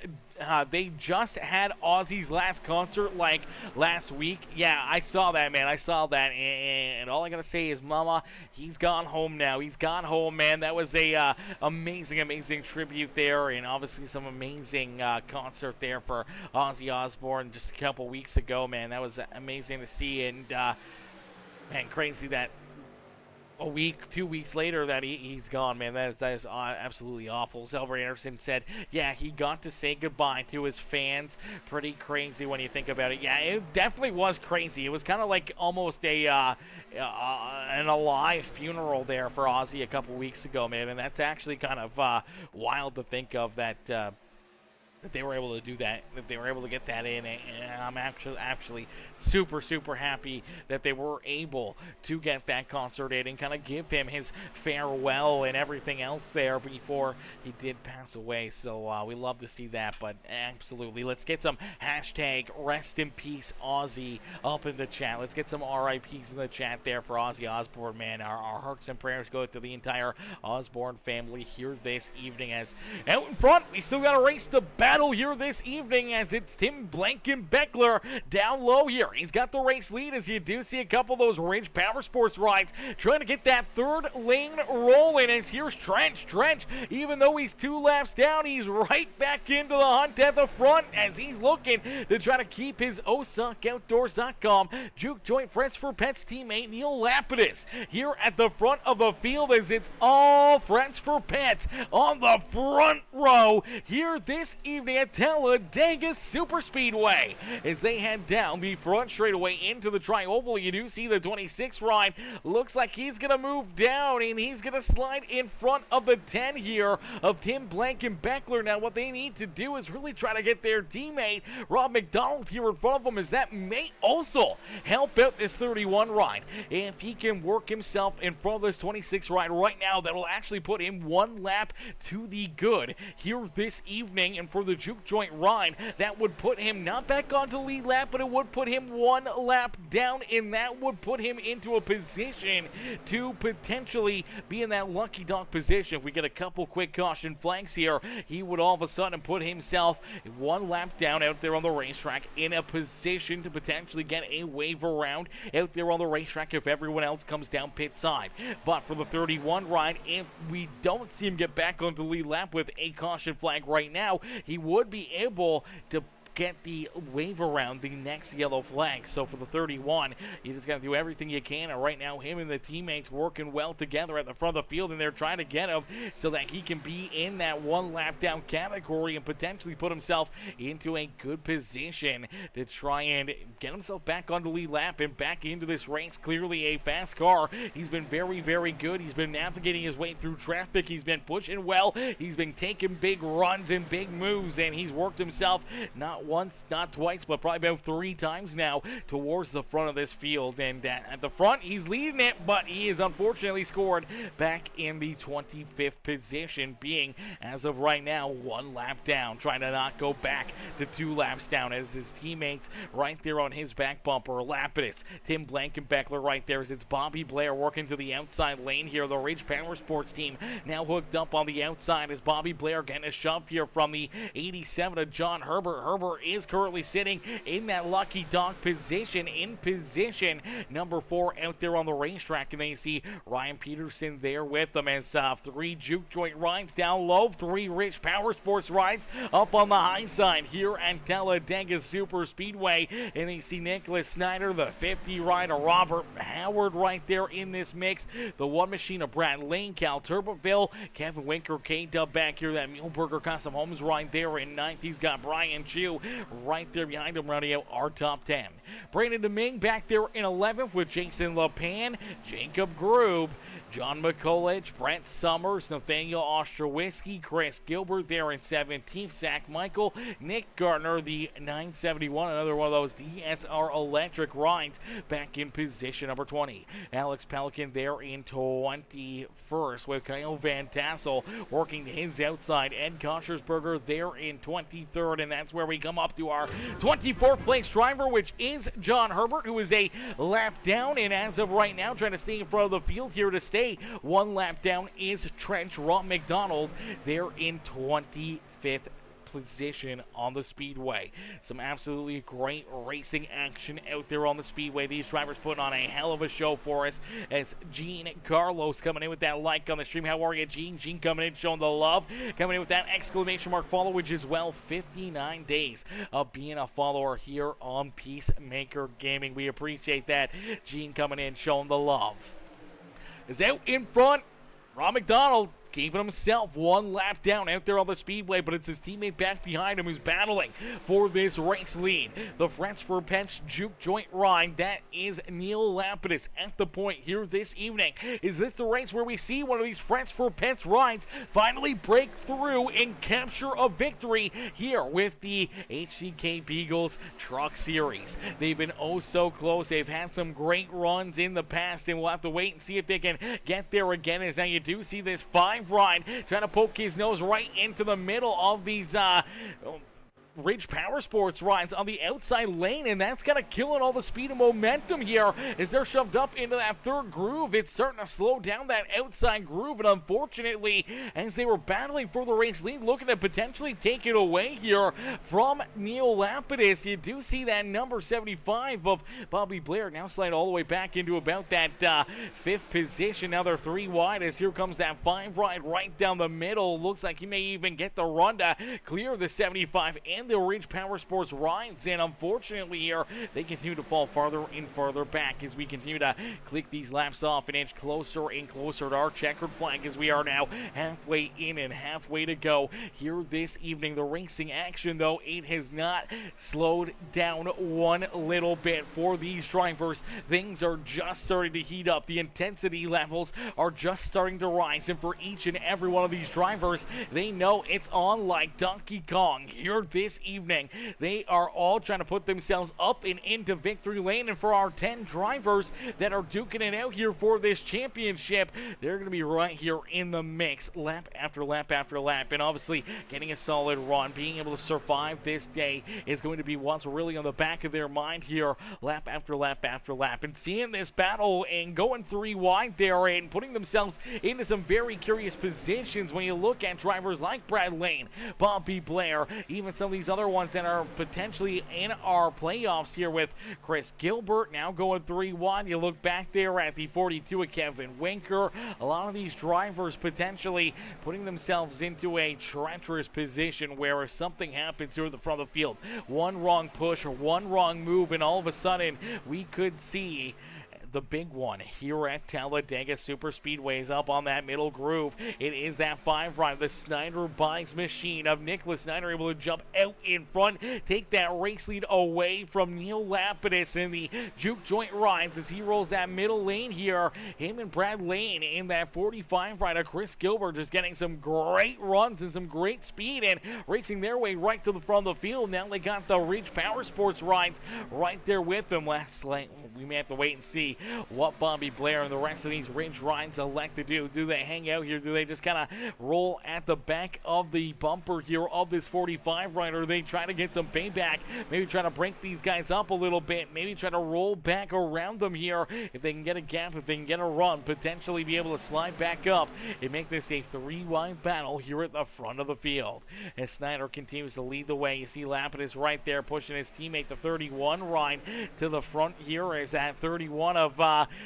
they just had Ozzy's last concert like last week. Yeah, I saw that, man. I saw that. And all I got to say is, mama, he's gone home now. He's gone home, man. That was a amazing tribute there. And obviously some amazing concert there for Ozzy Osbourne just a couple weeks ago, man. That was amazing to see. And, man, crazy that a week, 2 weeks later that he's gone, man. That is absolutely awful. Selvert Anderson said, yeah, he got to say goodbye to his fans. Pretty crazy when you think about it. Yeah, it definitely was crazy. It was kind of like almost an alive funeral there for Ozzy a couple weeks ago, man. And that's actually kind of wild to think of that they were able to do that, that they were able to get that in, and I'm actually super happy that they were able to get that concert in and kind of give him his farewell and everything else there before he did pass away. So we love to see that, but absolutely, let's get some hashtag rest in peace Ozzy up in the chat. Let's get some RIPs in the chat there for Ozzy Osbourne, man. Our hearts and prayers go to the entire Osbourne family here this evening. As out in front, we still got to race the battle here this evening as it's Tim Blankenbeckler down low here. He's got the race lead as you do see a couple of those Ridge Power Sports rides trying to get that third lane rolling as here's Trench. Trench, even though he's 2 laps down, he's right back into the hunt at the front as he's looking to try to keep his OsuckOutdoors.com Juke Joint Friends for Pets teammate Neil Lapidus here at the front of the field as it's all Friends for Pets on the front row here this evening at Talladega Superspeedway as they head down the front straightaway into the tri-oval. You do see the 26 ride. Looks like he's going to move down and he's going to slide in front of the 10 here of Tim Blankenbeckler. Now what they need to do is really try to get their teammate Rob McDonald here in front of them, as that may also help out this 31 ride. If he can work himself in front of this 26 ride right now, that will actually put him 1 lap to the good here this evening. And for the Juke Joint ride, that would put him not back onto the lead lap, but it would put him 1 lap down, and that would put him into a position to potentially be in that lucky dog position. If we get a couple quick caution flags here, he would all of a sudden put himself 1 lap down out there on the racetrack in a position to potentially get a wave around out there on the racetrack if everyone else comes down pit side. But for the 31 ride, if we don't see him get back onto the lead lap with a caution flag right now, he would be able to get the wave around the next yellow flag. So for the 31, you just got to do everything you can, and right now him and the teammates working well together at the front of the field, and they're trying to get him so that he can be in that one lap down category and potentially put himself into a good position to try and get himself back on the lead lap and back into this race. Clearly a fast car. He's been very, very good. He's been navigating his way through traffic. He's been pushing well. He's been taking big runs and big moves, and he's worked himself not once, not twice, but probably about 3 times now towards the front of this field. And at the front, he's leading it, but he is unfortunately scored back in the 25th position, being, as of right now, 1 lap down, trying to not go back to 2 laps down as his teammates right there on his back bumper. Lapidus, Tim Blankenbeckler right there as it's Bobby Blair working to the outside lane here. The Ridge Power Sports team now hooked up on the outside as Bobby Blair getting a shove here from the 87 of John Herbert. Herbert is currently sitting in that lucky dog position, in position number 4 out there on the racetrack, and then you see Ryan Peterson there with them as 3 juke joint rides down low, 3 Ridge Power Sports rides up on the high side here at Talladega Superspeedway, and then you see Nicholas Snyder, the 50 rider, Robert Howard right there in this mix, the one machine of Brad Lane, Cal Turboville, Kevin Winker, K-Dub back here, that Muleburger Custom Homes right there in 9th. He's got Brian Chu right there behind him, rounding out our top 10. Brandon Deming back there in 11th with Jason LePan, Jacob Grube, John McCulloch, Brent Summers, Nathaniel Ostrowiecki, Chris Gilbert there in 17th, Zach Michael, Nick Gardner, the 971, another one of those DSR electric rides, back in position number 20. Alex Pelican there in 21st with Kyle Van Tassel working to his outside. Ed Koshersberger there in 23rd, and that's where we come up to our 24th place driver, which is John Herbert, who is a lap down, and as of right now trying to stay in front of the field here to stay 1 lap down is Trench Rob McDonald there in 25th position on the speedway. Some absolutely great racing action out there on the speedway. These drivers putting on a hell of a show for us as Gene Carlos coming in with that like on the stream. How are you, Gene? Gene coming in showing the love, coming in with that exclamation mark followage as well. 59 days of being a follower here on Peacemaker Gaming. We appreciate that. Gene coming in showing the love. Is out in front, Ron McDonald keeping himself 1 lap down out there on the speedway, but it's his teammate back behind him who's battling for this race lead. The Friends for Pets juke joint ride, that is Neil Lapidus at the point here this evening. Is this the race where we see one of these Friends for Pets rides finally break through and capture a victory here with the HCK Beagles Truck Series? They've been oh so close. They've had some great runs in the past, and we'll have to wait and see if they can get there again, as now you do see this 5 ride trying to poke his nose right into the middle of these Ridge Power Sports rides on the outside lane, and that's kind of killing all the speed and momentum here as they're shoved up into that 3rd groove. It's starting to slow down that outside groove, and unfortunately, as they were battling for the race lead, looking to potentially take it away here from Neil Lapidus, you do see that number 75 of Bobby Blair now slide all the way back into about that 5th position. Now they're 3 wide as here comes that 5 ride right down the middle. Looks like he may even get the run to clear the 75 and the Ridge Power Sports rides, and unfortunately here they continue to fall farther and farther back as we continue to click these laps off and inch closer and closer to our checkered flag as we are now halfway in and halfway to go here this evening. The racing action, though, it has not slowed down one little bit for these drivers. Things are just starting to heat up. The intensity levels are just starting to rise, and for each and every one of these drivers, they know it's on like Donkey Kong here this evening. They are all trying to put themselves up and into victory lane, and for our 10 drivers that are duking it out here for this championship, they're going to be right here in the mix lap after lap after lap, and obviously getting a solid run, being able to survive this day is going to be what's really on the back of their mind here lap after lap after lap, and seeing this battle and going 3 wide there and putting themselves into some very curious positions when you look at drivers like Brad Lane, Bobby Blair, even some of these these other ones that are potentially in our playoffs here with Chris Gilbert now going 3-1. You look back there at the 42 of Kevin Winker. A lot of these drivers potentially putting themselves into a treacherous position where if something happens here at the front of the field, one wrong push or one wrong move, and all of a sudden we could see the big one here at Talladega Superspeedway is up on that middle groove. It is that 5 ride, the Snyder Bikes machine of Nicholas Snyder, able to jump out in front, take that race lead away from Neil Lapidus in the juke joint rides as he rolls that middle lane here. Him and Brad Lane in that 45 rider. Chris Gilbert just getting some great runs and some great speed and racing their way right to the front of the field. Now they got the Ridge Power Sports rides right there with them. Last lane, we may have to wait and see what Bobby Blair and the rest of these Ridge rides elect to do. Do they hang out here? Do they just kind of roll at the back of the bumper here of this 45 rider? They try to get some payback, maybe try to break these guys up a little bit, maybe try to roll back around them here if they can get a gap, if they can get a run, potentially be able to slide back up and make this a 3-wide battle here at the front of the field. As Snyder continues to lead the way, you see Lapidus right there pushing his teammate, the 31 ride, to the front here as that 31 of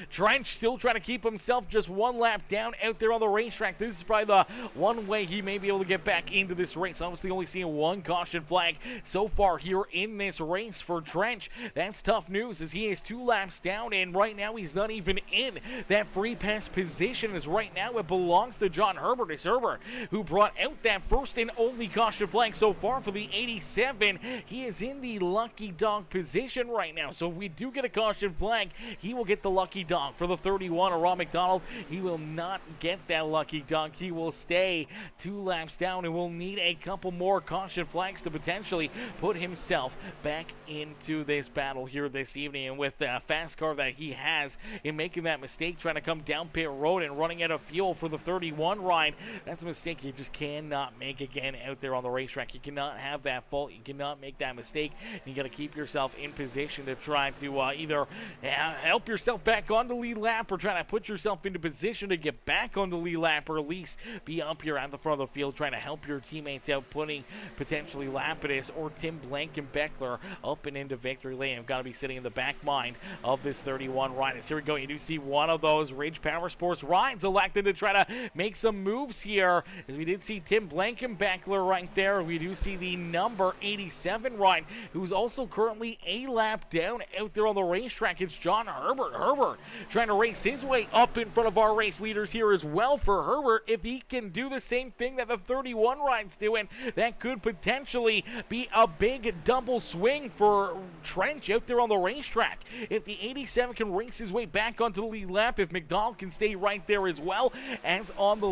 Trench still trying to keep himself just one lap down out there on the racetrack. This is probably the one way he may be able to get back into this race. Obviously only seeing one caution flag so far here in this race for Trench. That's tough news as he is 2 laps down, and right now he's not even in that free pass position, as right now it belongs to John Herbert. It's Herbert who brought out that first and only caution flag so far for the 87. He is in the lucky dog position right now, so if we do get a caution flag, he will get the lucky dog. For the 31 of Rob McDonald, he will not get that lucky dog. He will stay 2 laps down and will need a couple more caution flags to potentially put himself back into this battle here this evening. And with the fast car that he has in making that mistake, trying to come down pit road and running out of fuel for the 31 ride, that's a mistake you just cannot make again out there on the racetrack. You cannot have that fault. You cannot make that mistake. You got to keep yourself in position to try to either help yourself back on the lead lap or trying to put yourself into position to get back on the lead lap, or at least be up here at the front of the field trying to help your teammates out, putting potentially Lapidus or Tim Blankenbeckler up and into victory lane. I've got to be sitting in the back mind of this 31 ride. Here we go. You do see one of those Ridge Power Sports rides elected to try to make some moves here, as we did see Tim Blankenbeckler right there. We do see the number 87 ride, who's also currently a lap down out there on the racetrack. It's John Herbert. Herbert trying to race his way up in front of our race leaders here as well. For Herbert, if he can do the same thing that the 31 ride's doing, that could potentially be a big double swing for Trench out there on the racetrack. If the 87 can race his way back onto the lead lap, if McDonald can stay right there as well as on the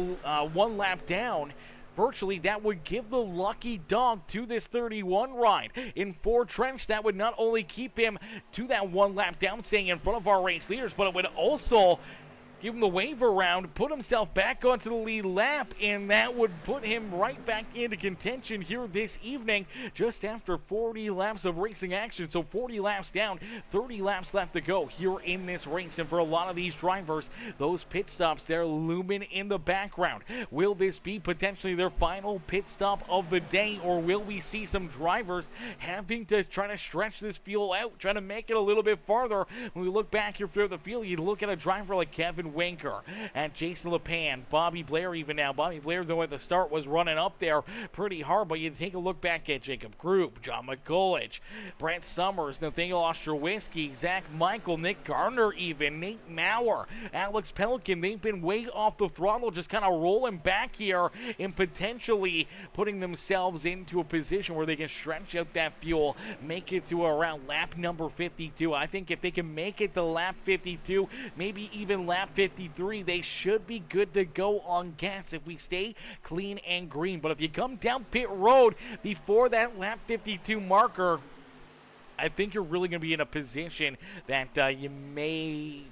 1 lap down, virtually that would give the lucky dog to this 31 ride. In for Trench, that would not only keep him to that 1 lap down, staying in front of our race leaders, but it would also give him the wave around, put himself back onto the lead lap, and that would put him right back into contention here this evening, just after 40 laps of racing action. So 40 laps down, 30 laps left to go here in this race. And for a lot of these drivers, those pit stops, they're looming in the background. Will this be potentially their final pit stop of the day, or will we see some drivers having to try to stretch this fuel out, trying to make it a little bit farther? When we look back here through the field, you look at a driver like Kevin Winker and Jason LePan, Bobby Blair even now. Bobby Blair, though, at the start was running up there pretty hard, but you take a look back at Jacob Group, John McCulloch, Brent Summers, Nathaniel Ostrowiecki, Zach Michael, Nick Gardner even, Nate Maurer, Alex Pelican. They've been way off the throttle, just kind of rolling back here and potentially putting themselves into a position where they can stretch out that fuel, make it to around lap number 52. I think if they can make it to lap 52, maybe even lap 53, they should be good to go on gas if we stay clean and green. But if you come down pit road before that lap 52 marker, I think you're really going to be in a position that you may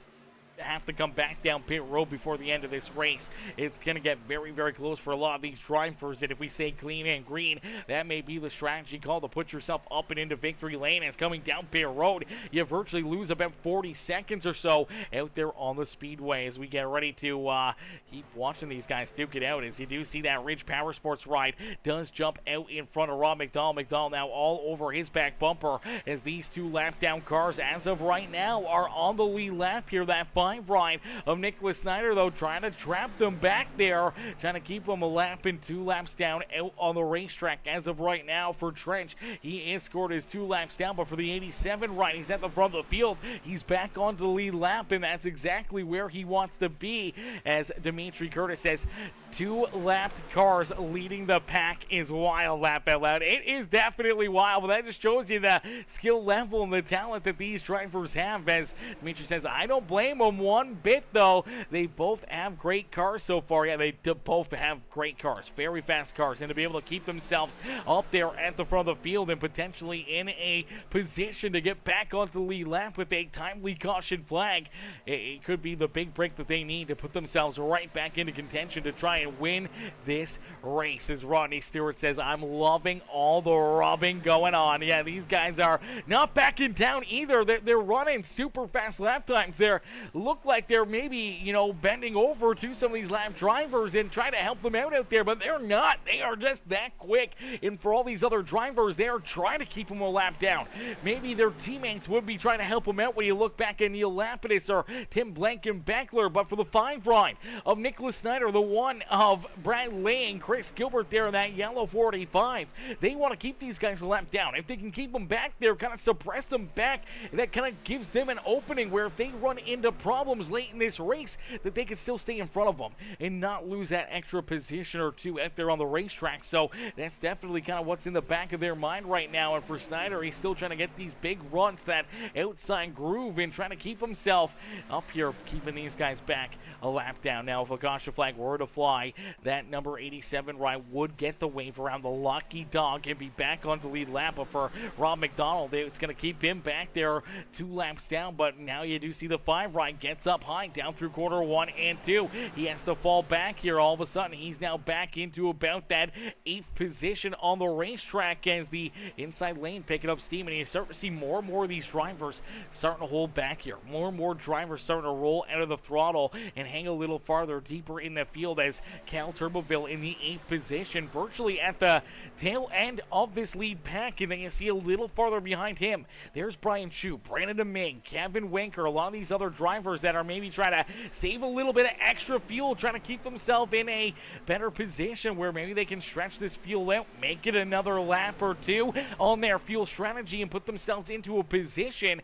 have to come back down pit road before the end of this race. It's going to get very, very close for a lot of these drivers, and if we say clean and green, that may be the strategy call to put yourself up and into victory lane. As coming down pit road, you virtually lose about 40 seconds or so out there on the speedway as we get ready to keep watching these guys duke it out. As you do see that Ridge Power Sports ride does jump out in front of Rob McDonald. McDonald now all over his back bumper as these two lap down cars as of right now are on the lead lap here. That 5 ride of Nicholas Snyder, though, trying to trap them back there, trying to keep them a lap and 2 laps down out on the racetrack as of right now for Trench. He has scored his 2 laps down, but for the 87 ride, he's at the front of the field. He's back onto the lead lap, and that's exactly where he wants to be, as Dimitri Curtis says, 2 lapped cars leading the pack is wild, laugh out loud. It is definitely wild, but that just shows you the skill level and the talent that these drivers have. As Dimitri says, I don't blame them one bit, though. They both have great cars so far. Yeah, they both have great cars, very fast cars, and to be able to keep themselves up there at the front of the field and potentially in a position to get back onto the lead lap with a timely caution flag, it could be the big break that they need to put themselves right back into contention to try and win this race. As Rodney Stewart says, I'm loving all the rubbing going on. Yeah, these guys are not back in town either. They're running super fast lap times. They look like they're maybe, bending over to some of these lap drivers and try to help them out there, but they're not. They are just that quick. And for all these other drivers, they are trying to keep them a lap down. Maybe their teammates would be trying to help them out when you look back at Neil Lapidus or Tim Blankenbeckler, but for the 5 ride of Nicholas Snyder, the 1 of Brad Lay and Chris Gilbert there in that yellow 45, they want to keep these guys a lap down. If they can keep them back there, kind of suppress them back, that kind of gives them an opening where if they run into problems late in this race, that they can still stay in front of them and not lose that extra position or 2 out there on the racetrack. So that's definitely kind of what's in the back of their mind right now. And for Snyder, he's still trying to get these big runs, that outside groove, and trying to keep himself up here, keeping these guys back a lap down. Now, if a caution flag were to fly, that number 87 ride would get the wave around the lucky dog and be back on the lead lap. But for Rob McDonald, it's going to keep him back there 2 laps down. But now you do see the 5 ride gets up high down through quarter 1 and 2. He has to fall back here. All of a sudden, he's now back into about that 8th position on the racetrack as the inside lane picking up steam, and you start to see more and more of these drivers starting to hold back here. More and more drivers starting to roll out of the throttle and hang a little farther deeper in the field, as Cal Turboville in the 8th position, virtually at the tail end of this lead pack. And then you see a little farther behind him, there's Brian Chu, Brandon Domingue, Kevin Winker, a lot of these other drivers that are maybe trying to save a little bit of extra fuel, trying to keep themselves in a better position where maybe they can stretch this fuel out, make it another lap or 2 on their fuel strategy, and put themselves into a position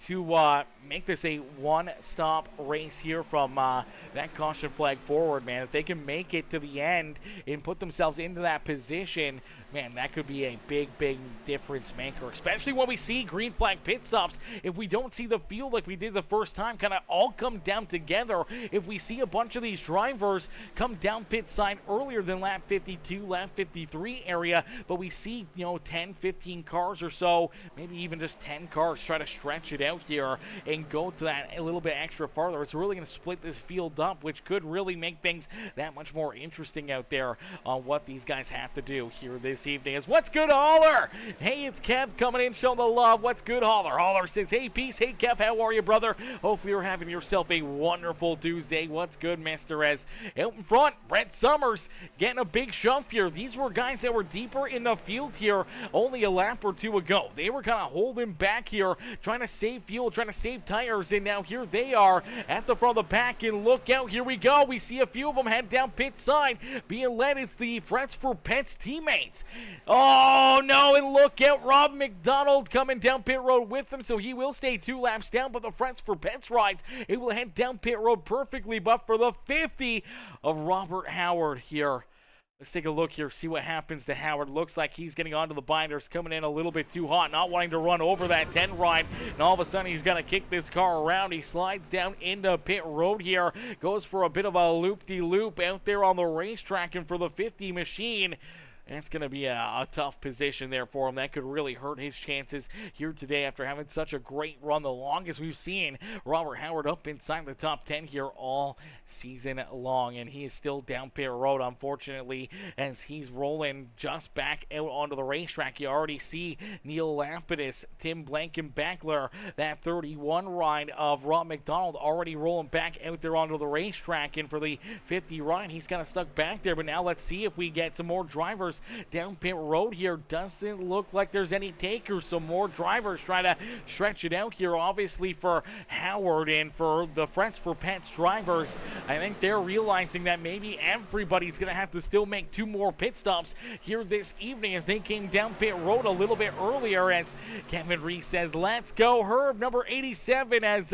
to make this a one-stop race here from that caution flag forward, man. If they can make it to the end and put themselves into that position, man, that could be a big, big difference maker, especially when we see green flag pit stops. If we don't see the field like we did the first time kind of all come down together, if we see a bunch of these drivers come down pit side earlier than lap 52, lap 53 area, but we see, 10, 15 cars or so, maybe even just 10 cars try to stretch it out here and go to that a little bit extra farther, it's really going to split this field up, which could really make things that much more interesting out there on what these guys have to do here this evening. Is what's good, Holler? Hey, it's Kev coming in, showing the love. What's good, Holler? Holler says, hey, peace. Hey, Kev, how are you, brother? Hopefully you're having yourself a wonderful Tuesday. What's good, Mr. Ez? Out in front, Brett Summers getting a big shove here. These were guys that were deeper in the field here only a lap or 2 ago. They were kind of holding back here, trying to save fuel, trying to save tires, and now here they are at the front of the pack, and look out, here we go. We see a few of them head down pit side. Being led is the Frets for Pets teammates. Oh, no, and look out, Rob McDonald coming down pit road with them, so he will stay 2 laps down, but the Frets for Pets rides, it will head down pit road perfectly, but for the 50 of Robert Howard here. Let's take a look here, see what happens to Howard. Looks like he's getting onto the binders, coming in a little bit too hot, not wanting to run over that 10 ride, and all of a sudden he's going to kick this car around. He slides down into pit road here, goes for a bit of a loop-de-loop out there on the racetrack, and for the 50 machine, That's going to be a tough position there for him. That could really hurt his chances here today after having such a great run. The longest we've seen Robert Howard up inside the top 10 here all season long. And he is still down pit road, unfortunately, as he's rolling just back out onto the racetrack. You already see Neil Lapidus, Tim Blankenbachler, that 31 ride of Rob McDonald already rolling back out there onto the racetrack. And for the 50 ride, he's kind of stuck back there. But now let's see if we get some more drivers down pit road here. Doesn't look like there's any takers, so more drivers trying to stretch it out here. Obviously for Howard and for the Friends for Pets drivers, I think they're realizing that maybe everybody's going to have to still make 2 more pit stops here this evening as they came down pit road a little bit earlier. As Kevin Reese says, let's go Herb, number 87, as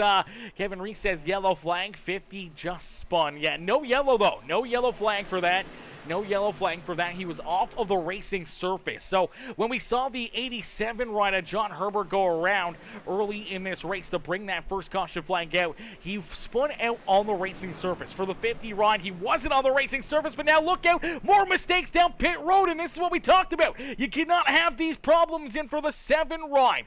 Kevin Reese says yellow flag. 50 just spun. Yeah, no yellow though, no yellow flag for that. No yellow flag for that. He was off of the racing surface. So when we saw the 87 rider John Herbert go around early in this race to bring that first caution flag out, he spun out on the racing surface. For the 50 ride, he wasn't on the racing surface, but now look out, more mistakes down pit road, and this is what we talked about. You cannot have these problems in for the 7 ride.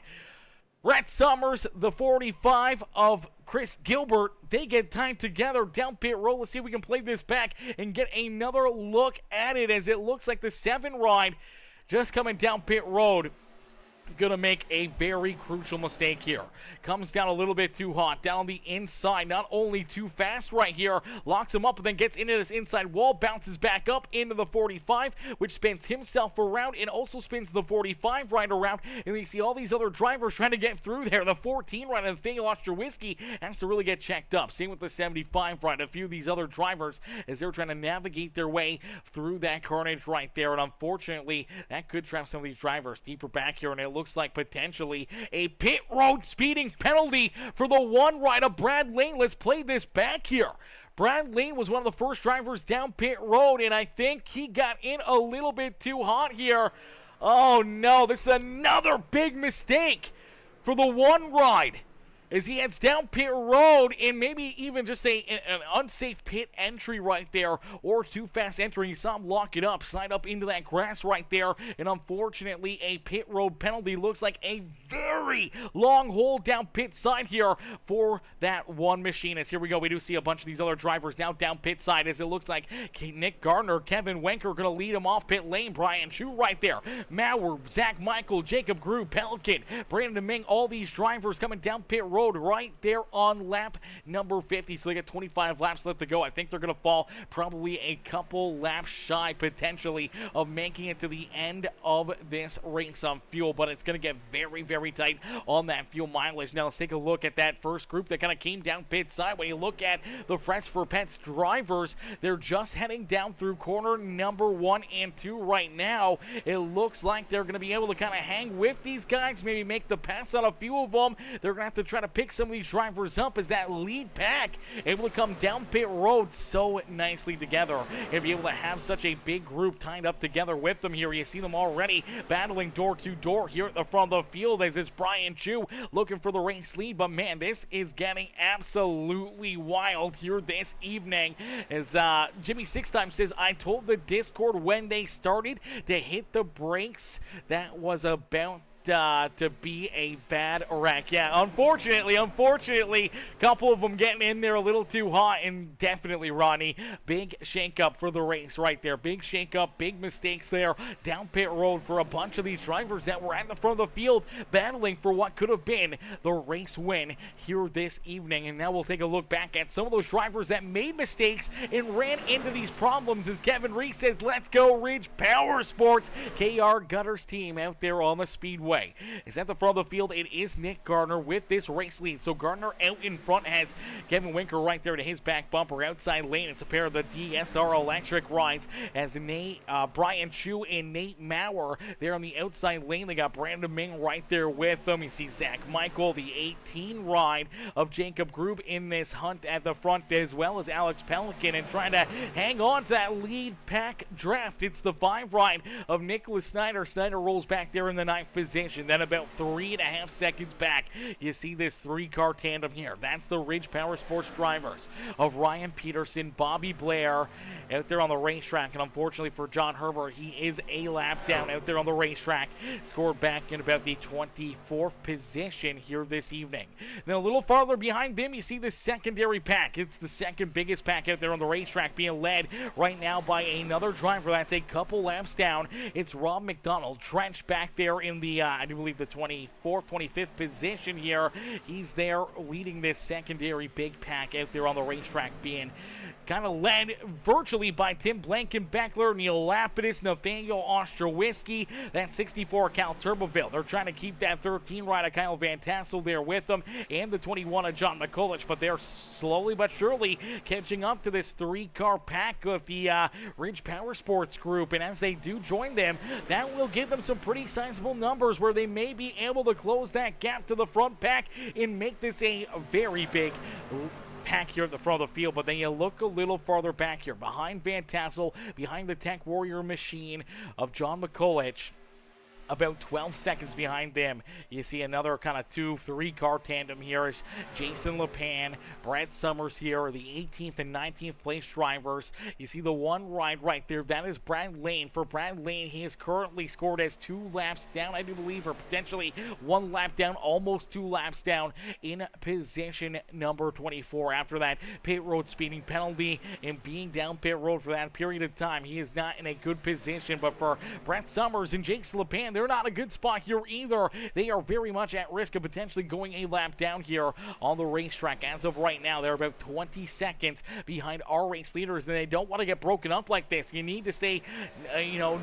Rhett Summers, the 45 of Chris Gilbert, they get tied together down pit road. Let's see if we can play this back and get another look at it, as it looks like the 7 ride just coming down pit road. Gonna make a very crucial mistake here. Comes down a little bit too hot, down the inside, not only too fast right here, locks him up, and then gets into this inside wall, bounces back up into the 45, which spins himself around and also spins the 45 right around, and you see all these other drivers trying to get through there. The 14 right, and the thing, Whiskey has to really get checked up. Same with the 75 right, a few of these other drivers as they're trying to navigate their way through that carnage right there, and unfortunately, that could trap some of these drivers deeper back here, and it looks like potentially a pit road speeding penalty for the 1 rider, Brad Lane. Let's play this back here. Brad Lane was one of the first drivers down pit road, and I think he got in a little bit too hot here. Oh no, this is another big mistake for the 1 ride, as he heads down pit road, and maybe even just an unsafe pit entry right there, or too fast entering. You saw him lock it up, slide up into that grass right there, and unfortunately a pit road penalty. Looks like a very long hole down pit side here for that 1 machinist. Here we go, we do see a bunch of these other drivers now down pit side, as it looks like Nick Gardner, Kevin Wenker are going to lead him off pit lane. Brian Chu right there, Mauer, Zach Michael, Jacob Grew, Pelican, Brandon Ming, all these drivers coming down pit road right there on lap number 50. So they got 25 laps left to go. I think they're going to fall probably a couple laps shy potentially of making it to the end of this race on fuel, but it's going to get very, very tight on that fuel mileage. Now let's take a look at that first group that kind of came down pit side. When you look at the Friends for Pets drivers, they're just heading down through corner number 1 and 2 right now. It looks like they're going to be able to kind of hang with these guys, maybe make the pass on a few of them. They're going to have to try to pick some of these drivers up as that lead pack able to come down pit road so nicely together and be able to have such a big group tied up together with them here. You see them already battling door to door here at the front of the field, as it's Brian Chu looking for the race lead. But man, this is getting absolutely wild here this evening, as Jimmy Six Time says, I told the Discord when they started to hit the brakes, that was about to be a bad wreck. Yeah, unfortunately, a couple of them getting in there a little too hot, and definitely, Ronnie, big shake-up for the race right there. Big shake-up, big mistakes there down pit road for a bunch of these drivers that were at the front of the field battling for what could have been the race win here this evening. And now we'll take a look back at some of those drivers that made mistakes and ran into these problems, as Kevin Reese says, let's go Ridge Power Sports. KR Gutter's team out there on the speedway is at the front of the field. It is Nick Gardner with this race lead. So Gardner out in front has Kevin Winker right there to his back bumper. Outside lane, it's a pair of the DSR electric rides as Brian Chu and Nate Mauer there on the outside lane. They got Brandon Ming right there with them. You see Zach Michael, the 18 ride of Jacob Grube in this hunt at the front, as well as Alex Pelican, and trying to hang on to that lead pack draft. It's the 5 ride of Nicholas Snyder. Snyder rolls back there in the 9th position. position. Then about 3.5 seconds back, you see this three-car tandem here. That's the Ridge Power Sports drivers of Ryan Peterson, Bobby Blair out there on the racetrack. And unfortunately for John Herbert, he is a lap down out there on the racetrack. Scored back in about the 24th position here this evening. Then a little farther behind them, you see the secondary pack. It's the second biggest pack out there on the racetrack, being led right now by another driver that's a couple laps down. It's Rob McDonald, trenched back there in the, I do believe, the 24th, 25th position here. He's there leading this secondary big pack out there on the racetrack, being kind of led virtually by Tim Blankenbeckler, Neil Lapidus, Nathaniel Ostrowiecki, that 64 Cal Turboville. They're trying to keep that 13 ride of Kyle Van Tassel there with them, and the 21 of John McCulloch, but they're slowly but surely catching up to this three-car pack of the Ridge Power Sports group, and as they do join them, that will give them some pretty sizable numbers where they may be able to close that gap to the front pack and make this a very big pack here at the front of the field. But then you look a little farther back here, behind Van Tassel, behind the Tech Warrior machine of John McCulloch. About 12 seconds behind them, you see another kind of 2-3 car tandem here is Jason LePan, Brad Summers here, the 18th and 19th place drivers. You see the one ride right there, that is Brad Lane. For Brad Lane, he is currently scored as 2 laps down, I do believe, or potentially 1 lap down, almost 2 laps down in position number 24. After that pit road speeding penalty and being down pit road for that period of time, he is not in a good position. But for Brad Summers and Jason LePan, they're not a good spot here either. They are very much at risk of potentially going a lap down here on the racetrack. As of right now, they're about 20 seconds behind our race leaders, and they don't want to get broken up like this. You need to stay,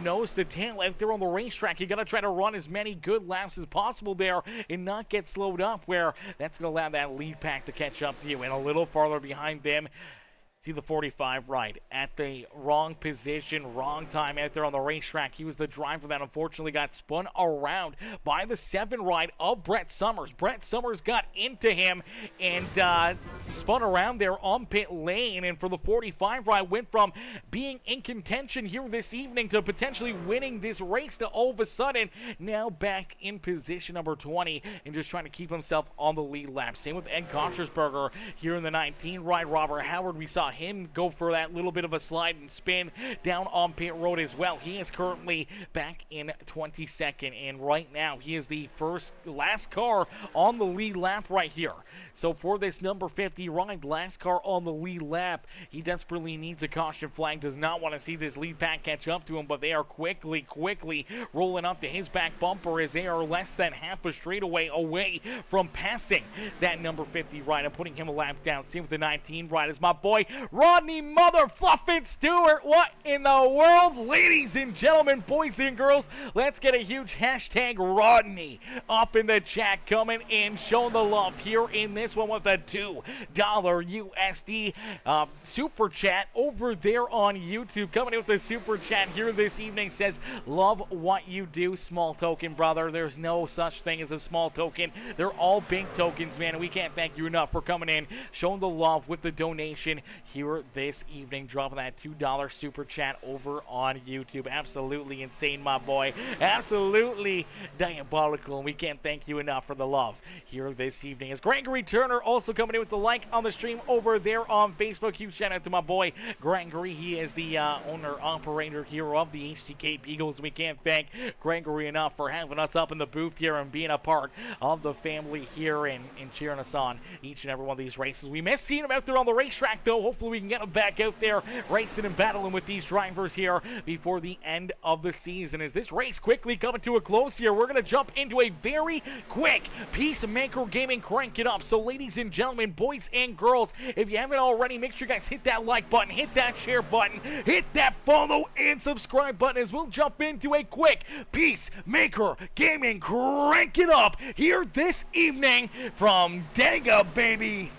nose to tail out there on the racetrack. You got to try to run as many good laps as possible there and not get slowed up, where that's going to allow that lead pack to catch up to you. And a little farther behind them, see the 45 ride at the wrong position, wrong time out there on the racetrack. He was the driver that unfortunately got spun around by the 7 ride of Brett Summers. Brett Summers got into him and spun around there on pit lane. And for the 45 ride, went from being in contention here this evening to potentially winning this race to all of a sudden now back in position number 20 and just trying to keep himself on the lead lap. Same with Ed Kochersberger here in the 19 ride. Robert Howard, we saw him go for that little bit of a slide and spin down on pit road as well. He is currently back in 22nd, and right now he is the last car on the lead lap right here. So for this number 50 ride, last car on the lead lap, he desperately needs a caution flag. Does not want to see this lead pack catch up to him, but they are quickly rolling up to his back bumper as they are less than half a straightaway away from passing that number 50 ride and putting him a lap down. Same with the 19 ride is my boy Rodney Motherfluffin Stewart. What in the world? Ladies and gentlemen, boys and girls, let's get a huge hashtag Rodney up in the chat, coming in, showing the love here in this one with a $2 USD super chat over there on YouTube. Coming in with the super chat here this evening, says, love what you do, small token brother. There's no such thing as a small token. They're all big tokens, man, and we can't thank you enough for coming in, showing the love with the donation here this evening, dropping that $2 super chat over on YouTube. Absolutely insane, my boy. Absolutely diabolical, and we can't thank you enough for the love here this evening. As Gregory Turner also coming in with the like on the stream over there on Facebook. Huge shout out to my boy Gregory. He is the owner operator here of the HTK Eagles. We can't thank Gregory enough for having us up in the booth here and being a part of the family here and cheering us on each and every one of these races. We miss seeing him out there on the racetrack, though. Hopefully we can get him back out there racing and battling with these drivers here before the end of the season. As this race quickly coming to a close here, we're going to jump into a very quick Peacemaker Gaming Crank It Up. So ladies and gentlemen, boys and girls, if you haven't already, make sure you guys hit that like button, hit that share button, hit that follow and subscribe button as we'll jump into a quick Peacemaker Gaming Crank It Up here this evening from Dega, baby.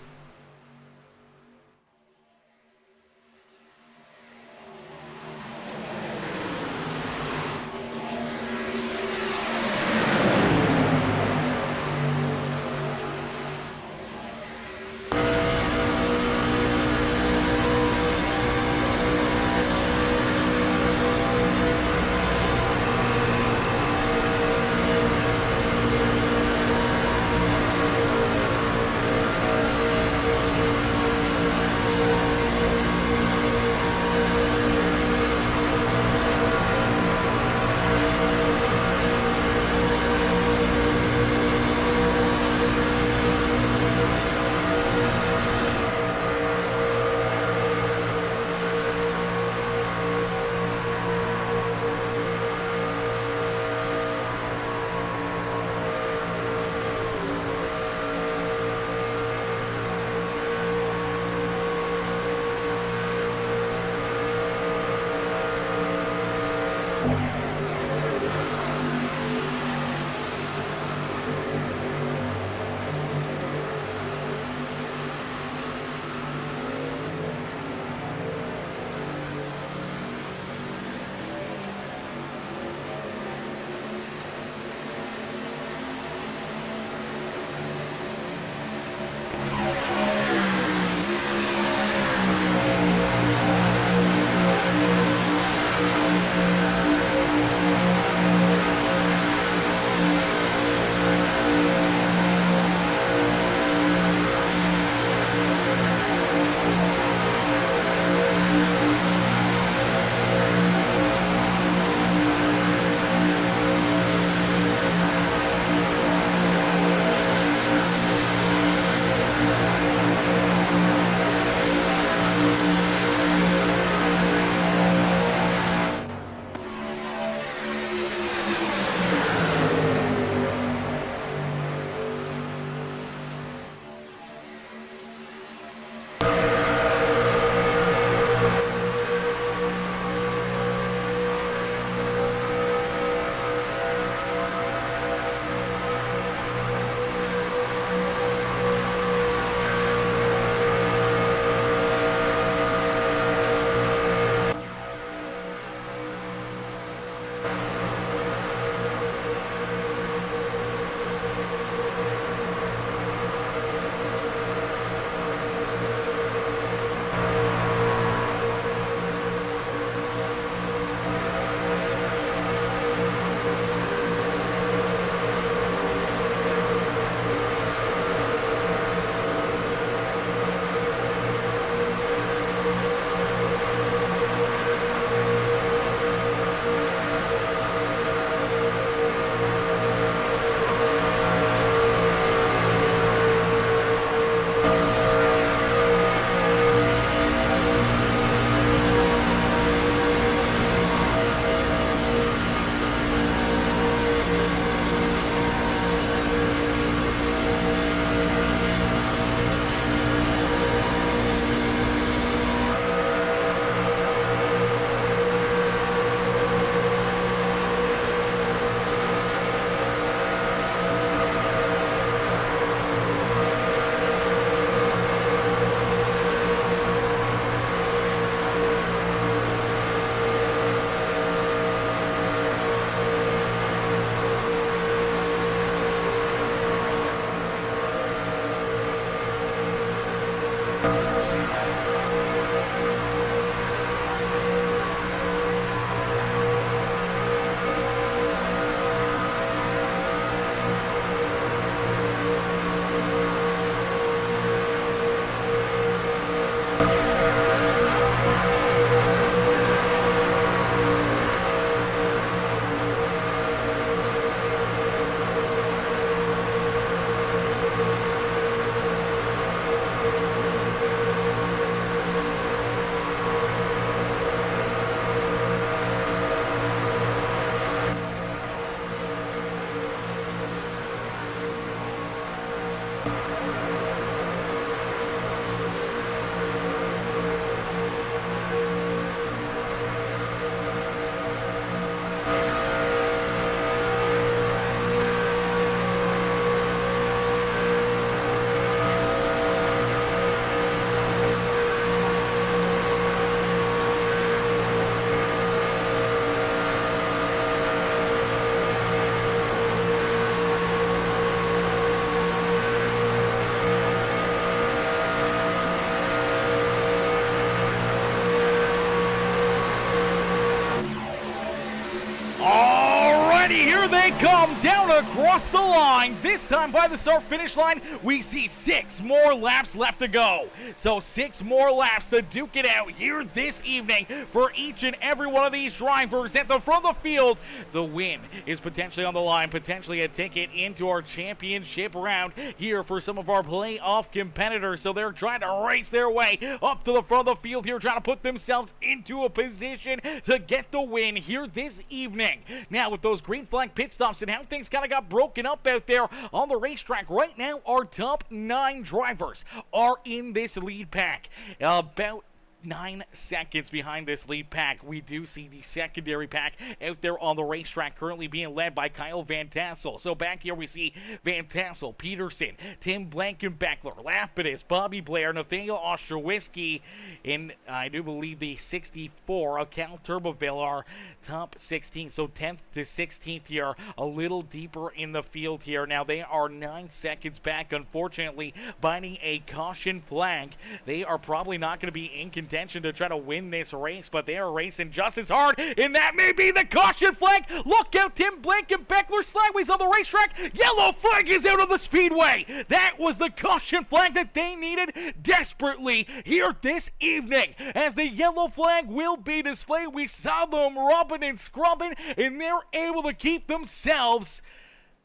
Here they come down across the line. This time by the start-finish line, we see 6 more laps left to go. So 6 more laps to duke it out here this evening for each and every one of these drivers at the front of the field. The win is potentially on the line, potentially a ticket into our championship round here for some of our playoff competitors. So they're trying to race their way up to the front of the field here, trying to put themselves into a position to get the win here this evening. Now, with those green flag pit stops and how things kind of got broken up out there on the racetrack right now, our top 9 drivers are in this lead pack. About 9 seconds behind this lead pack. We do see the secondary pack out there on the racetrack currently being led by Kyle Van Tassel. So back here we see Van Tassel, Peterson, Tim Blankenbeckler, Lapidus, Bobby Blair, Nathaniel Ostrowiecki, and I do believe the 64 of Cal Turboville are top 16. So 10th to 16th here, a little deeper in the field here. Now they are 9 seconds back, unfortunately, binding a caution flag. They are probably not going to be in contention to try to win this race, but they are racing just as hard, and that may be the caution flag. Look out, Tim Blankenbeckler sideways on the racetrack. Yellow flag is out of the speedway. That was the caution flag that they needed desperately here this evening. As the yellow flag will be displayed, we saw them rubbing and scrubbing, and they're able to keep themselves,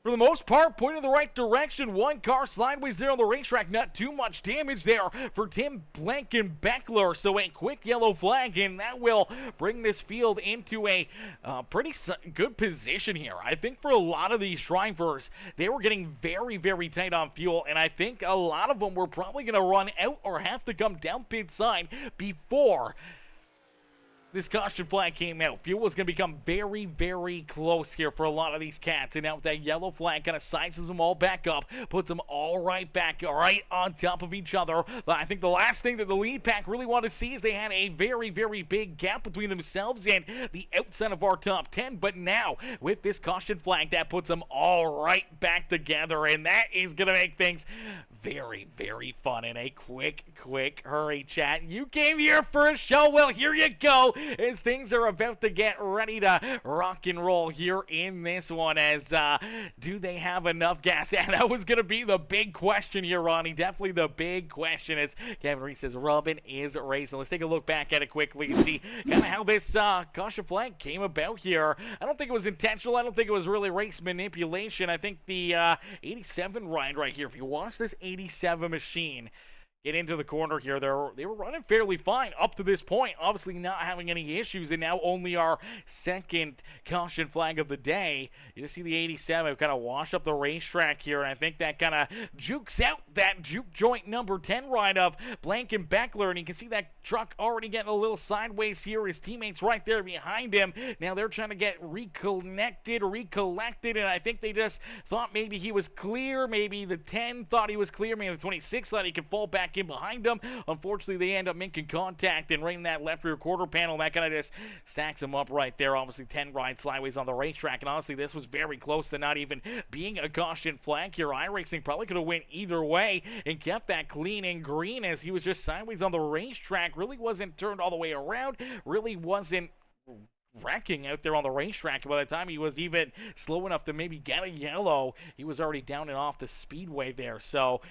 for the most part, pointing in the right direction. One car sideways there on the racetrack. Not too much damage there for Tim Blankenbeckler. So a quick yellow flag, and that will bring this field into a pretty good position here. I think for a lot of these drivers, they were getting very, very tight on fuel, and I think a lot of them were probably going to run out or have to come down pit side before this caution flag came out. Fuel was going to become very, very close here for a lot of these cats. And now with that yellow flag kind of sizes them all back up, puts them all right back, right on top of each other. I think the last thing that the lead pack really wanted to see is they had a very, very big gap between themselves and the outside of our top 10. But now, with this caution flag, that puts them all right back together. And that is going to make things very, very fun in a quick hurry, chat. You came here for a show. Well, here you go, as things are about to get ready to rock and roll here in this one. As do they have enough gas? Yeah, that was going to be the big question here, Ronnie. Definitely the big question, as Kevin Reese says Robin is racing. Let's take a look back at it quickly and see kind of how this caution flag came about here. I don't think it was intentional. I don't think it was really race manipulation. I think the 87 ride right here, if you watch this 87 machine get into the corner here, they were running fairly fine up to this point, obviously not having any issues, and now only our second caution flag of the day. You see the 87 kind of wash up the racetrack here, and I think that kind of jukes out that juke joint number 10 ride of Blankenbeckler, and you can see that truck already getting a little sideways here. His teammates right there behind him. Now they're trying to get recollected, and I think they just thought maybe he was clear, maybe the 10 thought he was clear, maybe the 26 thought he could fall back in behind them. Unfortunately, they end up making contact and right in that left rear quarter panel. That kind of just stacks them up right there. Obviously, 10 ride sideways on the racetrack, and honestly, this was very close to not even being a caution flag here. iRacing probably could have went either way and kept that clean and green, as he was just sideways on the racetrack. Really wasn't turned all the way around. Really wasn't wrecking out there on the racetrack. By the time he was even slow enough to maybe get a yellow, he was already down and off the speedway there. So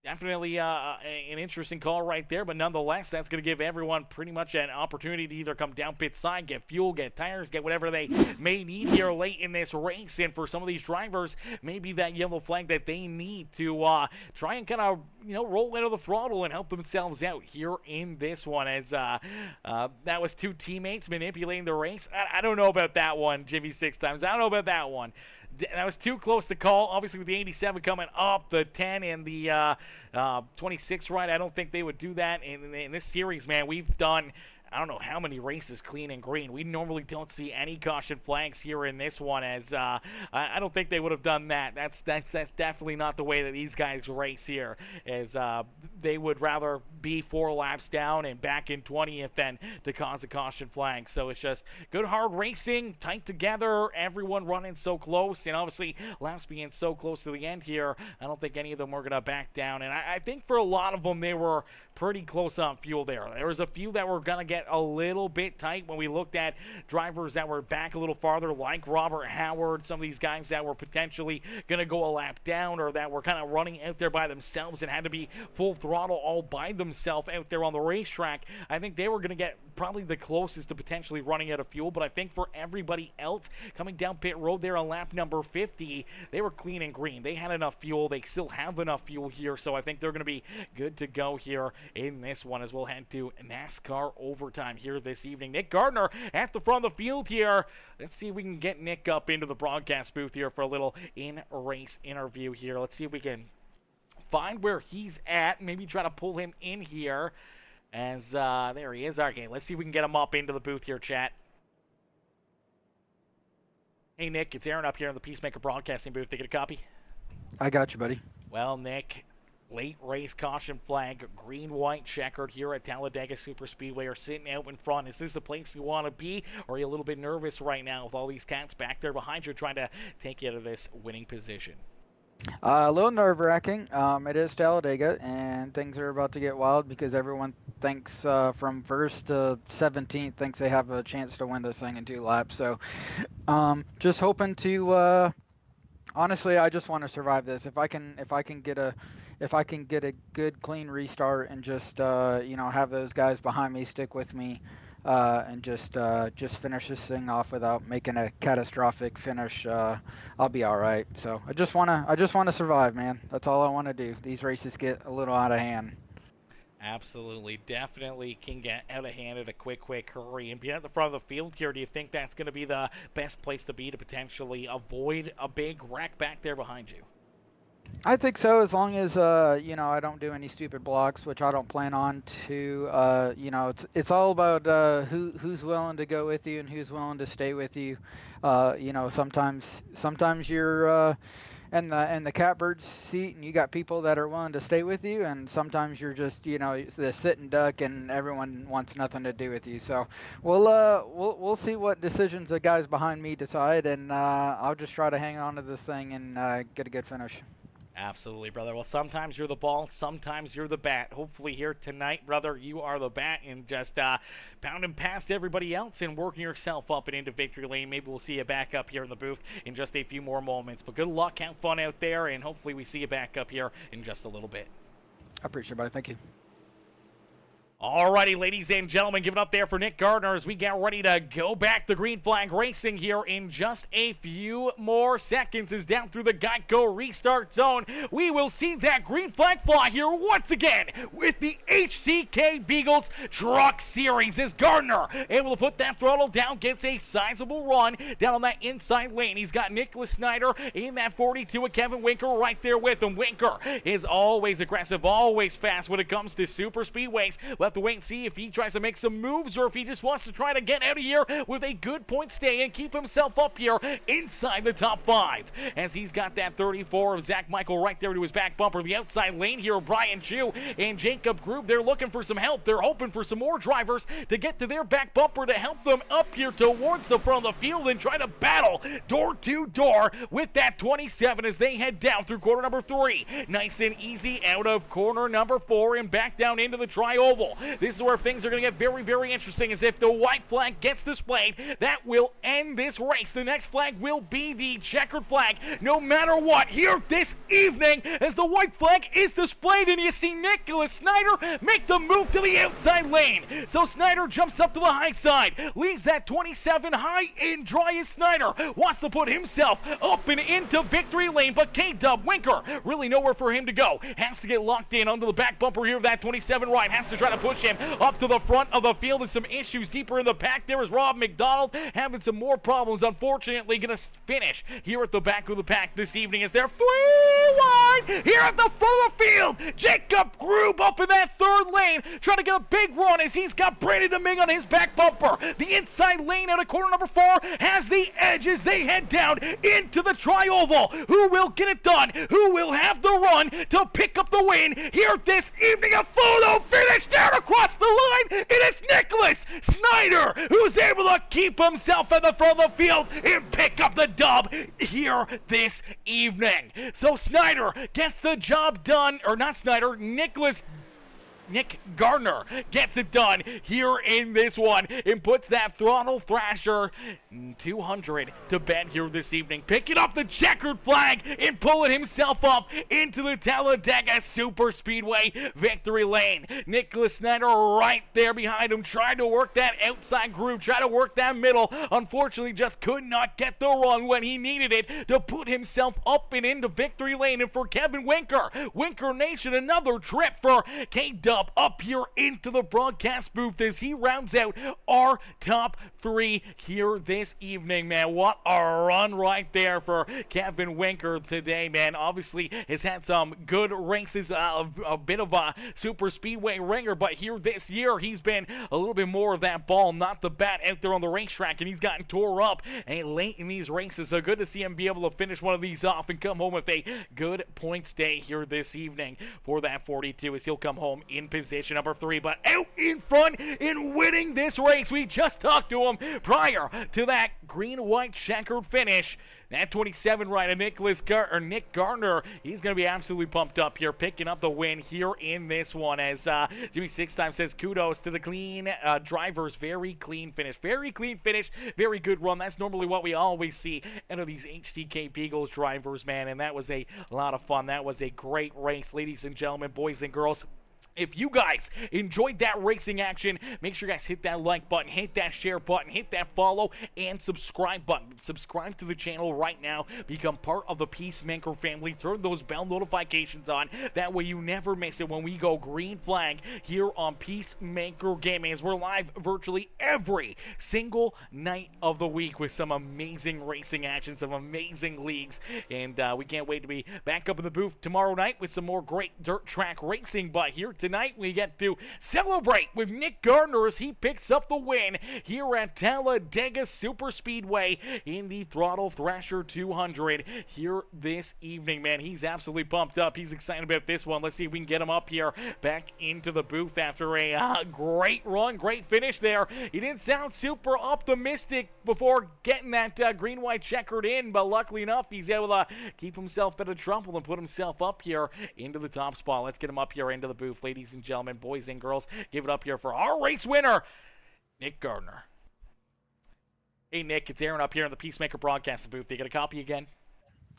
definitely an interesting call right there, but nonetheless, that's going to give everyone pretty much an opportunity to either come down pit side, get fuel, get tires, get whatever they may need here late in this race. And for some of these drivers, maybe that yellow flag that they need to try and kind of, roll into the throttle and help themselves out here in this one. As that was two teammates manipulating the race. I don't know about that one, Jimmy 6 times. I don't know about that one. That was too close to call. Obviously, with the 87 coming up, the 10 and the 26 ride, I don't think they would do that. In this series, man, we've done, I don't know how many races clean and green. We normally don't see any caution flags here in this one, as I don't think they would have done that. That's definitely not the way that these guys race here, as they would rather be 4 laps down and back in 20th than to cause a caution flag. So it's just good hard racing, tight together, everyone running so close, and obviously laps being so close to the end here, I don't think any of them were going to back down. And I think for a lot of them, they were pretty close on fuel there. There was a few that were going to get a little bit tight when we looked at drivers that were back a little farther, like Robert Howard, some of these guys that were potentially going to go a lap down, or that were kind of running out there by themselves and had to be full throttle all by themselves out there on the racetrack. I think they were going to get probably the closest to potentially running out of fuel, but I think for everybody else coming down pit road there on lap number 50, they were clean and green. They had enough fuel. They still have enough fuel here, so I think they're going to be good to go here in this one, as we'll head to NASCAR overtime here this evening. Nick Gardner at the front of the field here. Let's see if we can get Nick up into the broadcast booth here for a little in-race interview here. Let's see if we can find where he's at, maybe try to pull him in here, As there he is. Okay, let's see if we can get him up into the booth here, chat. Hey, Nick, it's Aaron up here in the Peacemaker broadcasting booth. They get a copy? I got you, buddy. Well, Nick, late race caution flag, green-white checkered here at Talladega Superspeedway are sitting out in front. Is this the place you want to be, or are you a little bit nervous right now with all these cats back there behind you trying to take you to this winning position? A little nerve-wracking. It is Talladega, and things are about to get wild because everyone thinks from 1st to 17th thinks they have a chance to win this thing in 2 laps. So just hoping to honestly, I just want to survive this. If I can get a good clean restart and just have those guys behind me stick with me and just finish this thing off without making a catastrophic finish, I'll be all right. So I just wanna survive, man. That's all I want to do. These races get a little out of hand. Absolutely, definitely can get out of hand at a quick hurry. And being at the front of the field here, do you think that's going to be the best place to be to potentially avoid a big wreck back there behind you? I think so, as long as I don't do any stupid blocks, which I don't plan on to. It's all about who's willing to go with you and who's willing to stay with you. Sometimes you're in the catbird's seat and you got people that are willing to stay with you, and sometimes you're just the sit and duck and everyone wants nothing to do with you. So we'll see what decisions the guys behind me decide, and I'll just try to hang on to this thing and get a good finish. Absolutely, brother. Well, sometimes you're the ball, sometimes you're the bat. Hopefully here tonight, brother, you are the bat and just pounding past everybody else and working yourself up and into victory lane. Maybe we'll see you back up here in the booth in just a few more moments. But good luck, have fun out there, and hopefully we see you back up here in just a little bit. I appreciate it, buddy. Thank you. Alrighty, ladies and gentlemen, give it up there for Nick Gardner as we get ready to go back to green flag racing here in just a few more seconds. As down through the Geico restart zone, we will see that green flag fly here once again with the HCK Beagles Truck Series as Gardner able to put that throttle down, gets a sizable run down on that inside lane. He's got Nicholas Snyder in that 42 with Kevin Winker right there with him. Winker is always aggressive, always fast when it comes to super speedways. We'll have to wait and see if he tries to make some moves or if he just wants to try to get out of here with a good point stay and keep himself up here inside the top 5. As he's got that 34 of Zach Michael right there to his back bumper. The outside lane here, Brian Chu and Jacob Grube, they're looking for some help. They're hoping for some more drivers to get to their back bumper to help them up here towards the front of the field and try to battle door to door with that 27 as they head down through quarter number 3. Nice and easy out of corner number 4 and back down into the tri-oval. This is where things are going to get very, very interesting, as if the white flag gets displayed, that will end this race. The next flag will be the checkered flag, no matter what, here this evening, as the white flag is displayed, and you see Nicholas Snyder make the move to the outside lane. So Snyder jumps up to the high side, leaves that 27 high and dry as Snyder wants to put himself up and into victory lane, but K-Dub Winker, really nowhere for him to go. Has to get locked in onto the back bumper here of that 27 right, has to try to push him up to the front of the field, and some issues deeper in the pack. There is Rob McDonald having some more problems, unfortunately going to finish here at the back of the pack this evening as they're 3 wide here at the front of the field. Jacob Grube up in that 3rd lane trying to get a big run as he's got Brandon Domingue on his back bumper. The inside lane out of corner number 4 has the edge as they head down into the tri-oval. Who will get it done? Who will have the run to pick up the win here this evening? A photo finish down across the line, and it's Nicholas Snyder who's able to keep himself at the front of the field and pick up the dub here this evening. So Snyder gets the job done, or not Snyder, Nick Gardner gets it done here in this one and puts that Throttle Thrasher 200 to bed here this evening, picking up the checkered flag and pulling himself up into the Talladega Superspeedway victory lane. Nicholas Snyder right there behind him, tried to work that outside groove, tried to work that middle, unfortunately just could not get the run when he needed it to put himself up and into victory lane. And for Kevin Winker, Winker Nation, another trip for K-Dub Dub up here into the broadcast booth as he rounds out our top 3 here this evening, man. What a run right there for Kevin Winker today, man. Obviously has had some good races, a bit of a super speedway ringer, but here this year he's been a little bit more of that ball, not the bat, out there on the racetrack, and he's gotten tore up and late in these races. So good to see him be able to finish one of these off and come home with a good points day here this evening for that 42 as he'll come home in position number 3. But out in front in winning this race, we just talked to him prior to that green-white checkered finish. That 27 rider, Nick Gardner, he's going to be absolutely pumped up here, picking up the win here in this one. As Jimmy Six Time says, kudos to the clean drivers. Very clean finish. Very clean finish. Very good run. That's normally what we always see out of these HTK Beagles drivers, man. And that was a lot of fun. That was a great race, ladies and gentlemen, boys and girls. If you guys enjoyed that racing action, make sure you guys hit that like button, hit that share button, hit that follow, and subscribe button. Subscribe to the channel right now. Become part of the Peacemaker family. Turn those bell notifications on. That way you never miss it when we go green flag here on Peacemaker Gaming, as we're live virtually every single night of the week with some amazing racing action, some amazing leagues. And we can't wait to be back up in the booth tomorrow night with some more great dirt track racing. But here tonight we get to celebrate with Nick Gardner as he picks up the win here at Talladega Superspeedway in the Throttle Thrasher 200 here this evening, man. He's absolutely pumped up. He's excited about this one. Let's see if we can get him up here back into the booth after a great run, great finish there. He didn't sound super optimistic before getting that green-white checkered in, but luckily enough, he's able to keep himself out of trouble and put himself up here into the top spot. Let's get him up here into the booth, ladies and gentlemen, boys and girls. Give it up here for our race winner, Nick Gardner. Hey, Nick, it's Aaron up here in the Peacemaker broadcast booth. You get a copy again?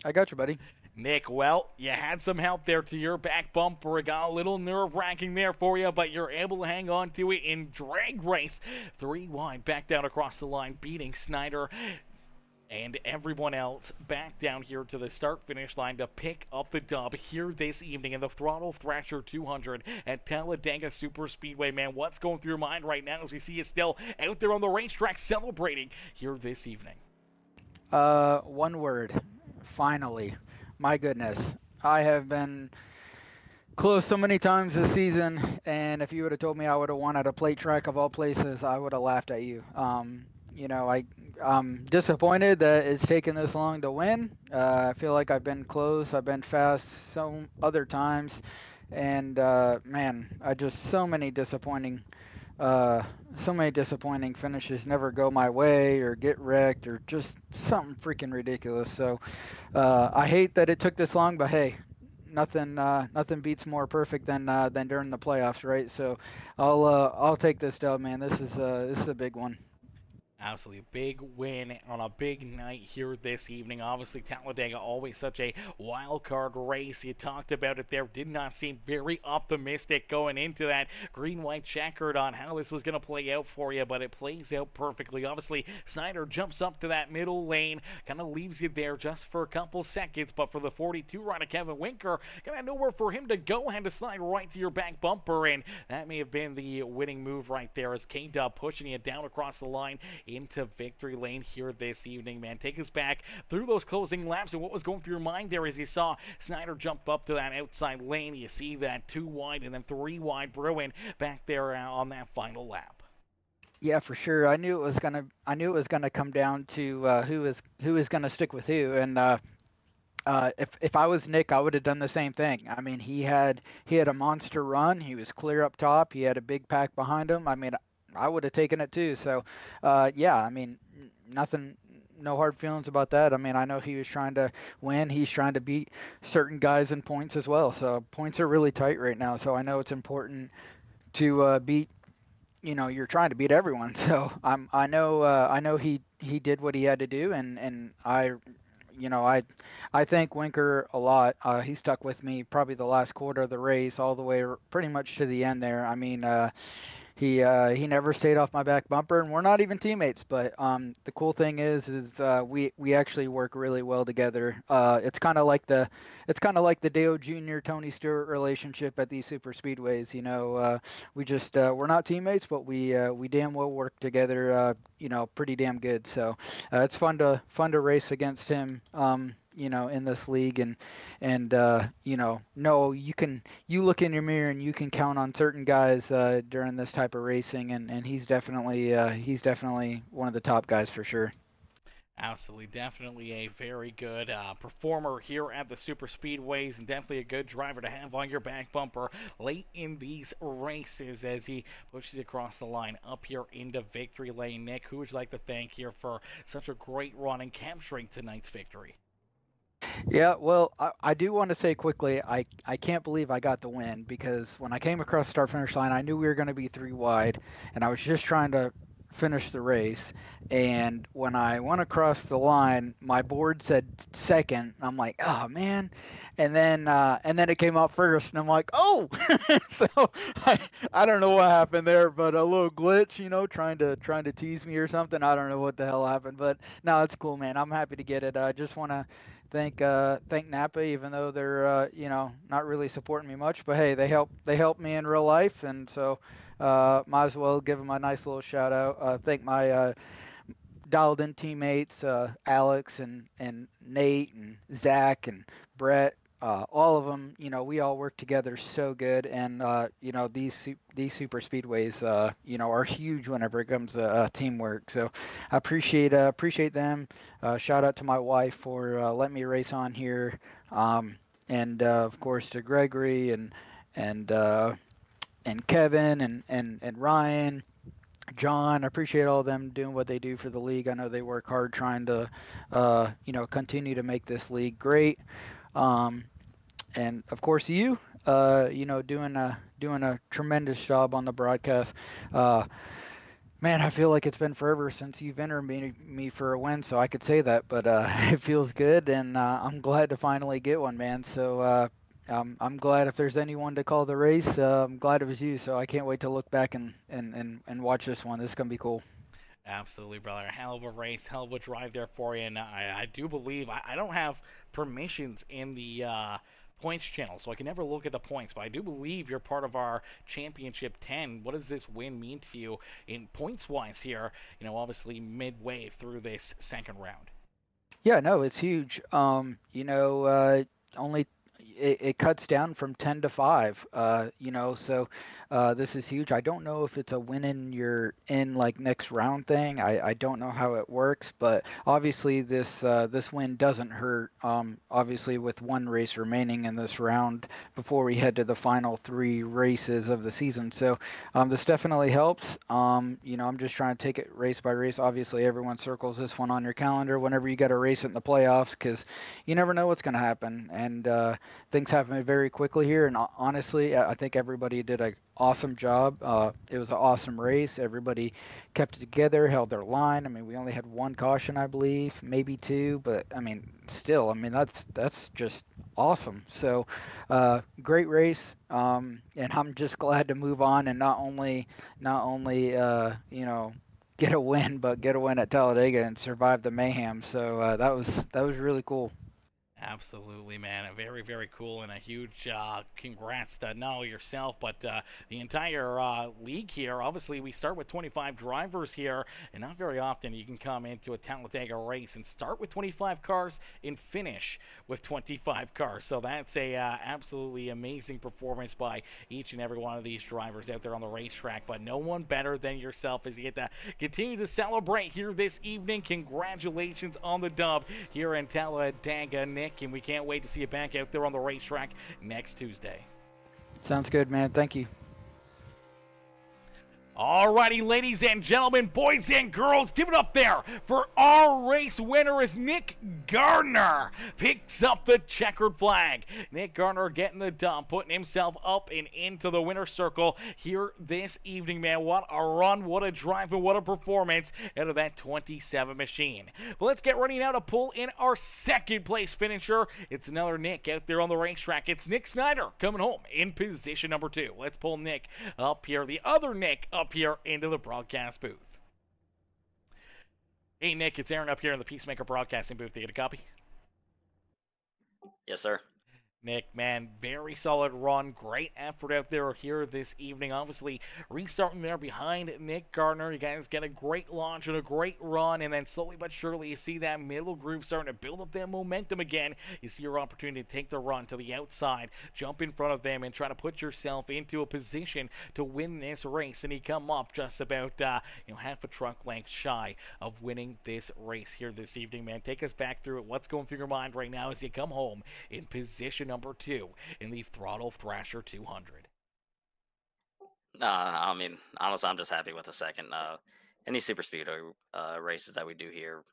I got you, buddy. Nick, well, you had some help there to your back bumper. It got a little nerve-wracking there for you, but you're able to hang on to it in drag race. 3 wide, back down across the line, beating Snyder and everyone else back down here to the start-finish line to pick up the dub here this evening in the Throttle Thrasher 200 at Talladega Superspeedway. Man, what's going through your mind right now as we see you still out there on the racetrack celebrating here this evening? One word. Finally. My goodness. I have been close so many times this season, and if you would have told me I would have won at a plate track of all places, I would have laughed at you. I'm disappointed that it's taken this long to win. I feel like I've been close. I've been fast so other times. And, man, so many disappointing finishes never go my way or get wrecked or just something freaking ridiculous. So I hate that it took this long, but hey, nothing beats more perfect than during the playoffs, right? So I'll take this dub, man. This is a big one. Absolutely a big win on a big night here this evening. Obviously, Talladega, always such a wild card race. You talked about it there. Did not seem very optimistic going into that green-white checkered on how this was going to play out for you, but it plays out perfectly. Obviously, Snyder jumps up to that middle lane, kind of leaves you there just for a couple seconds, but for the 42 rider, Kevin Winker, kind of nowhere for him to go, had to slide right to your back bumper, and that may have been the winning move right there as K-Dub pushing you down across the line into victory lane here this evening, man. Take us back through those closing laps and what was going through your mind there as you saw Snyder jump up to that outside lane. You see that 2 wide and then 3 wide Bruin back there on that final lap. Yeah, for sure. I knew it was gonna come down to who is gonna stick with who, and if I was Nick, I would have done the same thing. I mean, he had a monster run. He was clear up top. He had a big pack behind him. I mean, I would have taken it too. So, yeah, I mean, no hard feelings about that. I mean, I know he was trying to win. He's trying to beat certain guys in points as well. So points are really tight right now. So I know it's important to beat. You're trying to beat everyone. So I know he did what he had to do, and I thank Winker a lot. He stuck with me probably the last quarter of the race all the way pretty much to the end there. I mean, he never stayed off my back bumper, and we're not even teammates. But the cool thing is we actually work really well together. It's kind of like the Dale Jr. Tony Stewart relationship at these super speedways. We're not teammates, but we damn well work together. Pretty damn good. So it's fun to race against him. In this league, and no, you look in your mirror and you can count on certain guys during this type of racing, and he's definitely one of the top guys for sure. Absolutely, definitely a very good performer here at the super speedways, and definitely a good driver to have on your back bumper late in these races as he pushes across the line up here into victory lane. Nick, who would you like to thank here for such a great run and capturing tonight's victory? Yeah, well, I do want to say quickly, I can't believe I got the win because when I came across the start finish line, I knew we were going to be three wide, and I was just trying to finish the race. And when I went across the line, my board said second. And I'm like, oh man. And then it came out first, and I'm like, oh. So I don't know what happened there, but a little glitch, trying to tease me or something. I don't know what the hell happened, but no, it's cool, man. I'm happy to get it. I just want to thank Napa, even though they're not really supporting me much, but hey, they help me in real life, and so might as well give them a nice little shout out. Thank my dialed in teammates, Alex and Nate and Zach and Brett. All of them, we all work together so good, and these super speedways, are huge whenever it comes to teamwork. So I appreciate them. Shout out to my wife for letting me race on here, and of course to Gregory and and Kevin and Ryan. John, I appreciate all of them doing what they do for the league. I know they work hard trying to, continue to make this league great. Um, and of course you, doing a tremendous job on the broadcast. Uh, Man, I feel like it's been forever since you've entered me for a win, so I could say that, but it feels good, and I'm glad to finally get one, man. So I'm glad if there's anyone to call the race, I'm glad it was you. So I can't wait to look back and watch this one. This is gonna be cool. Absolutely, brother. Hell of a race, hell of a drive there for you. And I do believe I don't have permissions in the points channel, so I can never look at the points. But I do believe you're part of our championship 10. What does this win mean to you in points wise here? Obviously midway through this second round. Yeah, no, it's huge. Only it cuts down from 10 to 5, so this is huge. I don't know if it's a win in your in like next round thing. I don't know how it works, but obviously this win doesn't hurt, obviously with one race remaining in this round before we head to the final three races of the season. So this definitely helps. I'm just trying to take it race by race. Obviously everyone circles this one on your calendar whenever you got to race it in the playoffs, because you never know what's going to happen, and things happen very quickly here. And honestly, I think everybody did an awesome job. It was an awesome race. Everybody kept it together, held their line. I mean, we only had one caution, I believe, maybe two, but I mean, still, I mean, that's just awesome. So, great race. And I'm just glad to move on and not only get a win, but get a win at Talladega and survive the mayhem. So that was really cool. Absolutely, man. Very, very cool, and a huge congrats to not only yourself, but the entire league here. Obviously, we start with 25 drivers here, and not very often you can come into a Talladega race and start with 25 cars and finish with 25 cars. So that's a absolutely amazing performance by each and every one of these drivers out there on the racetrack, but no one better than yourself as you get to continue to celebrate here this evening. Congratulations on the dub here in Talladega, Nick, and we can't wait to see you back out there on the racetrack next Tuesday. Sounds good, man. Thank you. Alrighty, ladies and gentlemen, boys and girls, give it up there for our race winner as Nick Gardner picks up the checkered flag. Nick Gardner getting the dub, putting himself up and into the winner's circle here this evening, man. What a run, what a drive, and what a performance out of that 27 machine. But let's get ready now to pull in our second place finisher. It's another Nick out there on the racetrack. It's Nick Snyder coming home in position number 2. Let's pull Nick up here. The other Nick up up here into the broadcast booth. Hey, Nick, it's Aaron up here in the Peacemaker broadcasting booth. You get a copy? Yes, sir. Nick, man, very solid run. Great effort out there here this evening. Obviously, restarting there behind Nick Gardner. You guys get a great launch and a great run, and then slowly but surely you see that middle groove starting to build up that momentum again. You see your opportunity to take the run to the outside, jump in front of them, and try to put yourself into a position to win this race. And you come up just about half a truck length shy of winning this race here this evening, man. Take us back through it. What's going through your mind right now as you come home in position number 2 in the Throttle Thrasher 200? I mean, honestly, I'm just happy with the second. Any super speedway races that we do here,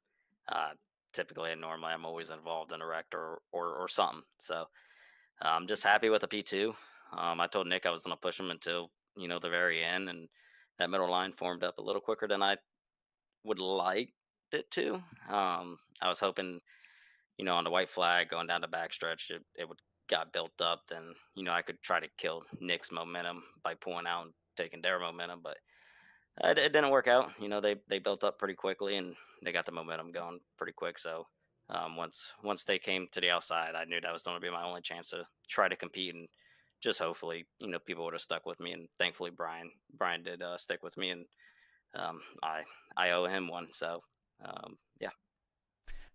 typically and normally, I'm always involved in a wreck or something. So I'm just happy with the P2. I told Nick I was going to push him until the very end, and that middle line formed up a little quicker than I would like it to. I was hoping, on the white flag going down the backstretch, it would got built up, then I could try to kill Nick's momentum by pulling out and taking their momentum, but it didn't work out. They built up pretty quickly and they got the momentum going pretty quick. So once they came to the outside, I knew that was going to be my only chance to try to compete, and just hopefully people would have stuck with me. And thankfully Brian did stick with me, and I owe him one. So yeah.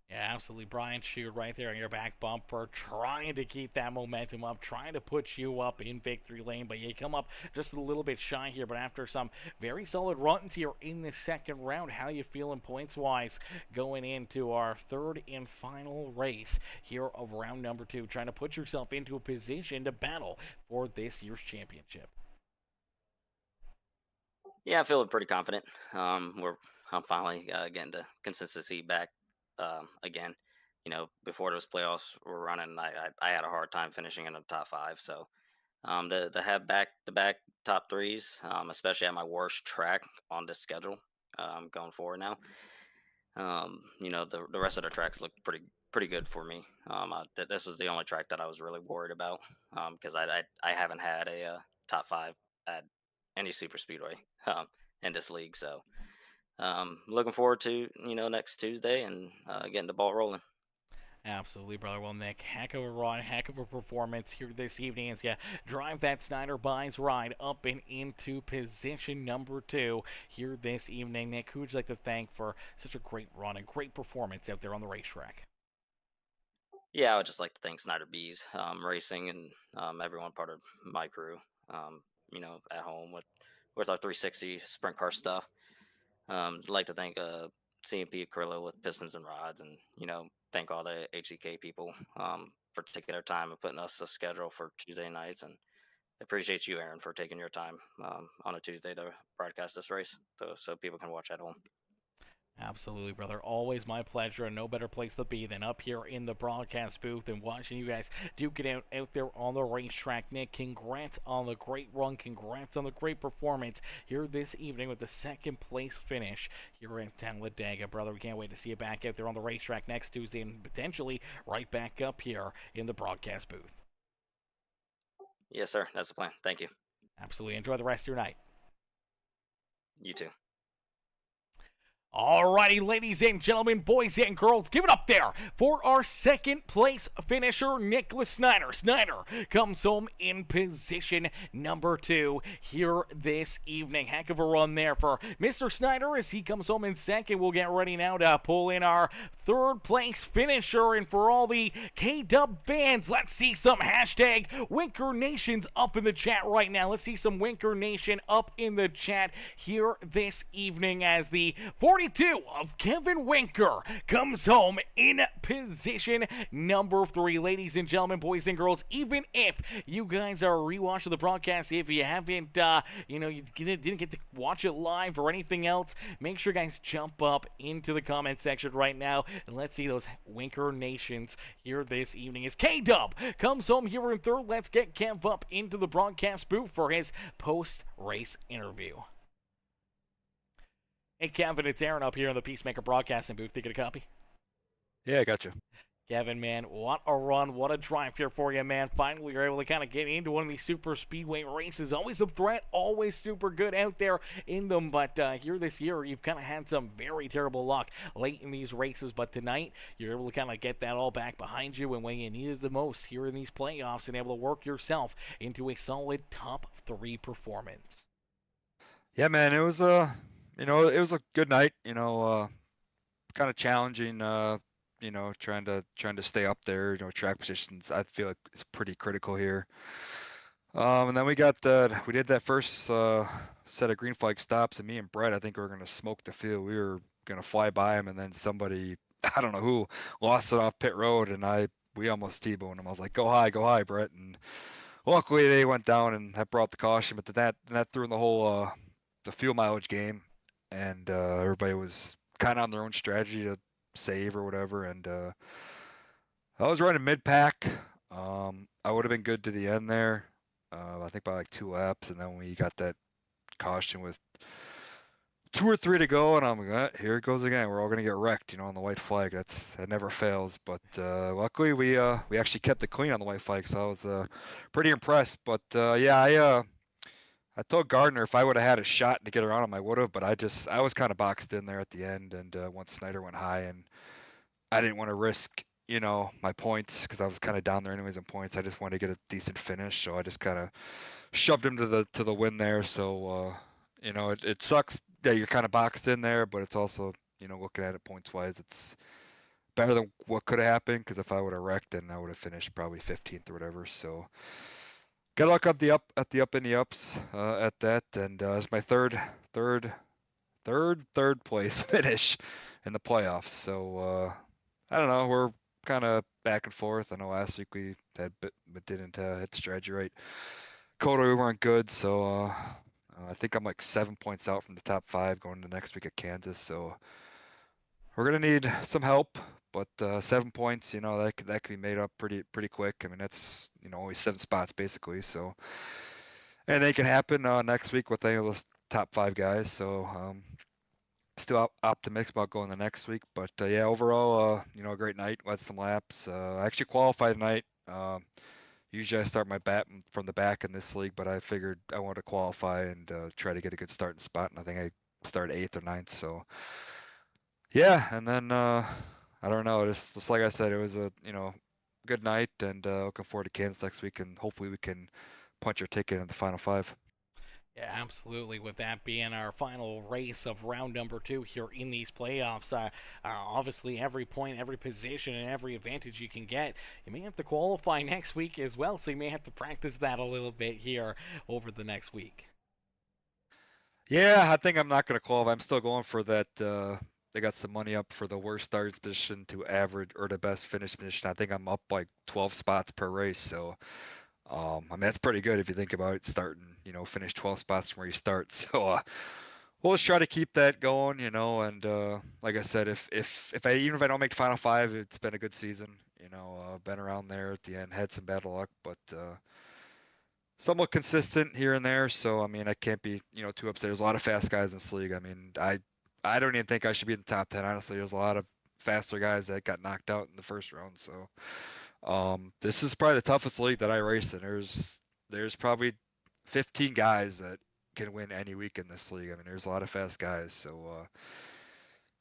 Yeah, absolutely. Brian Shoot right there on your back bumper, trying to keep that momentum up, trying to put you up in victory lane, but you come up just a little bit shy here. But after some very solid runs here in the second round, how you feeling points-wise going into our third and final race here of round number 2, trying to put yourself into a position to battle for this year's championship? Yeah, I'm feeling pretty confident. I'm finally getting the consistency back again. Before those playoffs were running, I had a hard time finishing in the top 5. So to have back-to-back top 3s, especially at my worst track on this schedule going forward now. The rest of the tracks look pretty good for me. This was the only track that I was really worried about because I haven't had a top 5 at any super speedway in this league. So looking forward to next Tuesday and getting the ball rolling. Absolutely, brother. Well, Nick, heck of a run, heck of a performance here this evening as you drive that Snyder Buys ride up and into position number 2 here this evening. Nick, who would you like to thank for such a great run and great performance out there on the racetrack? Yeah, I would just like to thank Snyder Bees Racing and everyone part of my crew. At home with our 360 sprint car stuff. I'd like to thank CMP Acrylo with pistons and rods, and thank all the HCK people for taking their time and putting us a schedule for Tuesday nights, and appreciate you, Aaron, for taking your time on a Tuesday to broadcast this race so people can watch at home. Absolutely, brother. Always my pleasure, and no better place to be than up here in the broadcast booth and watching you guys duke it out there on the racetrack. Nick, congrats on the great run. Congrats on the great performance here this evening with the second place finish here at Talladega, brother. We can't wait to see you back out there on the racetrack next Tuesday and potentially right back up here in the broadcast booth. Yes, sir. That's the plan. Thank you. Absolutely. Enjoy the rest of your night. You too. Alrighty, ladies and gentlemen, boys and girls, give it up there for our second place finisher, Nicholas Snyder. Snyder comes home in position number 2 here this evening. Heck of a run there for Mr. Snyder as he comes home in second. We'll get ready now to pull in our third place finisher. And for all the K-Dub fans, let's see some hashtag Winker Nations up in the chat right now. Let's see some Winker Nation up in the chat here this evening as the 42 of Kevin Winker comes home in position number 3. Ladies and gentlemen, boys and girls, even if you guys are rewatching the broadcast, if you haven't, you didn't get to watch it live or anything else, make sure guys jump up into the comment section right now and let's see those Winker Nations here this evening as K-Dub comes home here in third. Let's get Kev up into the broadcast booth for his post-race interview. Hey, Kevin, it's Aaron up here in the Peacemaker broadcasting booth. You get a copy? Yeah, I got you. Kevin, man, what a run, what a drive here for you, man. Finally, you're able to kind of get into one of these super speedway races. Always a threat, always super good out there in them, but here this year, you've kind of had some very terrible luck late in these races, but tonight, you're able to kind of get that all back behind you, and when you needed the most here in these playoffs, and able to work yourself into a solid top 3 performance. Yeah, man, it was a it was a good night. Kind of challenging. Trying to stay up there. Track positions. I feel like it's pretty critical here. And then we did that first set of green flag stops, and me and Brett, I think we were gonna smoke the field. We were gonna fly by him, and then somebody, I don't know who, lost it off pit road, and we almost T-boned him. I was like, go high, Brett, and luckily they went down, and that brought the caution. But that threw in the whole the fuel mileage game, and everybody was kind of on their own strategy to save or whatever, and I was running mid pack. I would have been good to the end there. I think by like 2 laps, and then we got that caution with 2 or 3 to go, and I'm like, here it goes again. We're all gonna get wrecked, on the white flag. That never fails. But luckily we actually kept it clean on the white flag, so I was pretty impressed. But yeah, I told Gardner if I would have had a shot to get around him, I would have. But I was kind of boxed in there at the end, and once Snyder went high, and I didn't want to risk my points because I was kind of down there anyways in points. I just wanted to get a decent finish, so I just kind of shoved him to the win there. So it sucks that you're kind of boxed in there, but it's also looking at it points wise, it's better than what could have happened, because if I would have wrecked, then I would have finished probably 15th or whatever. So good luck at the up and the ups at that, and it's my third place finish in the playoffs. So I don't know, we're kind of back and forth. I know last week we had but didn't hit the strategy right. Coda, we weren't good, so I think I'm like 7 points out from the top 5 going to next week at Kansas. So we're gonna need some help, but 7 points, that could be made up pretty quick. I mean, that's only 7 spots basically. So anything can happen next week with any of those top 5 guys. So still optimistic about going the next week, but yeah, overall, a great night. Led some laps. I actually qualified tonight. Usually I start my bat from the back in this league, but I figured I wanted to qualify and try to get a good starting spot, and I think I started 8th or 9th. So yeah, and then I don't know, just like I said, it was a good night, and looking forward to Kansas next week, and hopefully we can punch our ticket in the final 5. Yeah, absolutely. With that being our final race of round number 2 here in these playoffs, obviously every point, every position, and every advantage you can get, you may have to qualify next week as well, so you may have to practice that a little bit here over the next week. Yeah, I think I'm not going to qualify. I'm still going for that. They got some money up for the worst starting position to average or the best finish position. I think I'm up like 12 spots per race, so I mean, that's pretty good if you think about it, starting, finish 12 spots from where you start. So, we'll just try to keep that going, and, like I said, even if I don't make the final 5, it's been a good season, been around there at the end, had some bad luck, but, somewhat consistent here and there. So, I mean, I can't be, too upset. There's a lot of fast guys in this league. I mean, I don't even think I should be in the top 10, honestly. There's a lot of faster guys that got knocked out in the first round. So, this is probably the toughest league that I race in. There's probably 15 guys that can win any week in this league. I mean, there's a lot of fast guys. So,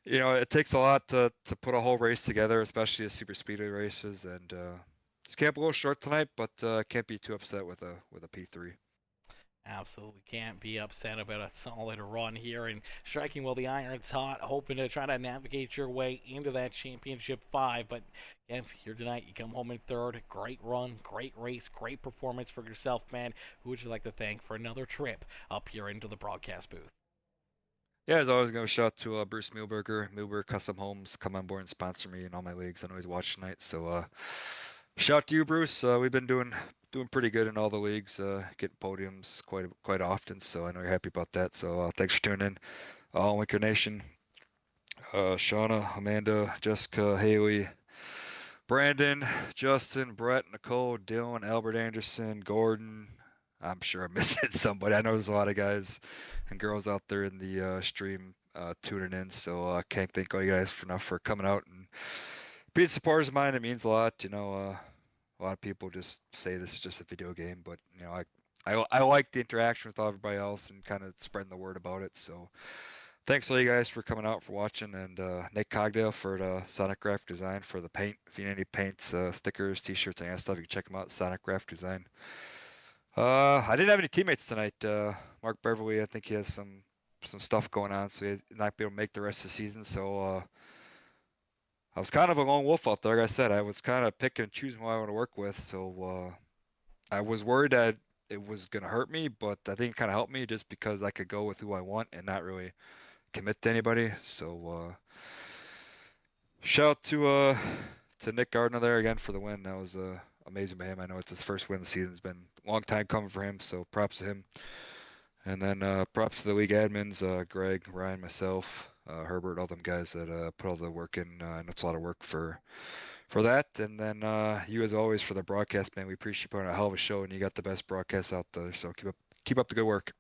it takes a lot to put a whole race together, especially the super speedway races. And just came up a little short tonight, but can't be too upset with a P3. Absolutely can't be upset about a solid run here and striking while the iron's hot, hoping to try to navigate your way into that championship 5. But Kev, here tonight, you come home in 3rd. Great run, great race, great performance for yourself, man. Who would you like to thank for another trip up here into the broadcast booth? Yeah, as always, going to shout out to Bruce Milberg Custom Homes. Come on board and sponsor me in all my leagues. I know he's watching tonight, so shout out to you, Bruce. We've been doing pretty good in all the leagues, getting podiums quite often. So I know you're happy about that. So thanks for tuning in, all Winker Nation. Shauna, Amanda, Jessica, Haley, Brandon, Justin, Brett, Nicole, Dylan, Albert Anderson, Gordon. I'm sure I'm missing somebody. I know there's a lot of guys and girls out there in the stream tuning in. So I can't thank all you guys enough for coming out and being supporters of mine, it means a lot. You know, a lot of people just say this is just a video game, but you know, I like the interaction with everybody else and kind of spreading the word about it. So thanks all you guys for coming out, for watching, and Nick Cogdale for the Sonic Graphic Design for the paint. If you need any paints, stickers, t-shirts, any of that stuff, you can check them out, Sonic Graphic Design. I didn't have any teammates tonight. Mark Beverly, I think he has some stuff going on, so he's not be able to make the rest of the season. So I was kind of a lone wolf out there. Like I said, I was kind of picking and choosing who I want to work with. So I was worried that it was going to hurt me, but I think it kind of helped me just because I could go with who I want and not really commit to anybody. So shout out to Nick Gardner there again for the win. That was amazing by him. I know it's his first win of the season. It's been a long time coming for him, so props to him. And then props to the league admins, Greg, Ryan, myself, Herbert, all them guys that put all the work in. I know it's a lot of work for that. And then you, as always, for the broadcast, man. We appreciate you putting on a hell of a show, and you got the best broadcast out there. So keep up the good work.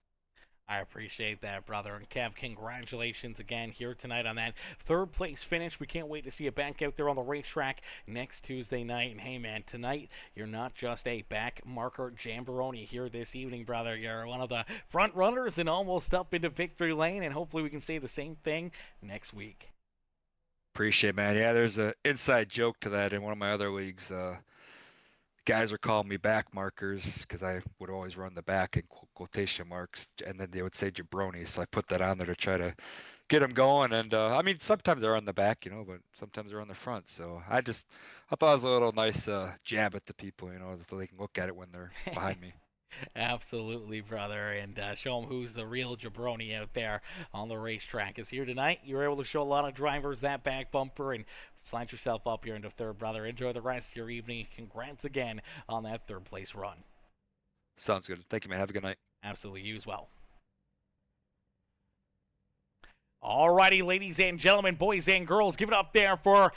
I appreciate that, brother. And Kev, congratulations again here tonight on that third place finish. We can't wait to see you back out there on the racetrack next Tuesday night. And hey, man, tonight you're not just a back marker jamboree here this evening, brother. You're one of the front runners and almost up into victory lane. And hopefully we can say the same thing next week. Appreciate it, man. Yeah, there's an inside joke to that in one of my other leagues. Guys are calling me back markers because I would always run the back in quotation marks, and then they would say jabroni. So I put that on there to try to get them going. And I mean, sometimes they're on the back, you know, but sometimes they're on the front. So I thought it was a little nice jab at the people, you know, so they can look at it when they're behind me. Absolutely, brother, and show them who's the real jabroni out there on the racetrack. Is here tonight. You were able to show a lot of drivers that back bumper and slide yourself up here into third, brother. Enjoy the rest of your evening. Congrats again on that third place run. Sounds good. Thank you, man. Have a good night. Absolutely, you as well. Alrighty, ladies and gentlemen, boys and girls, give it up there for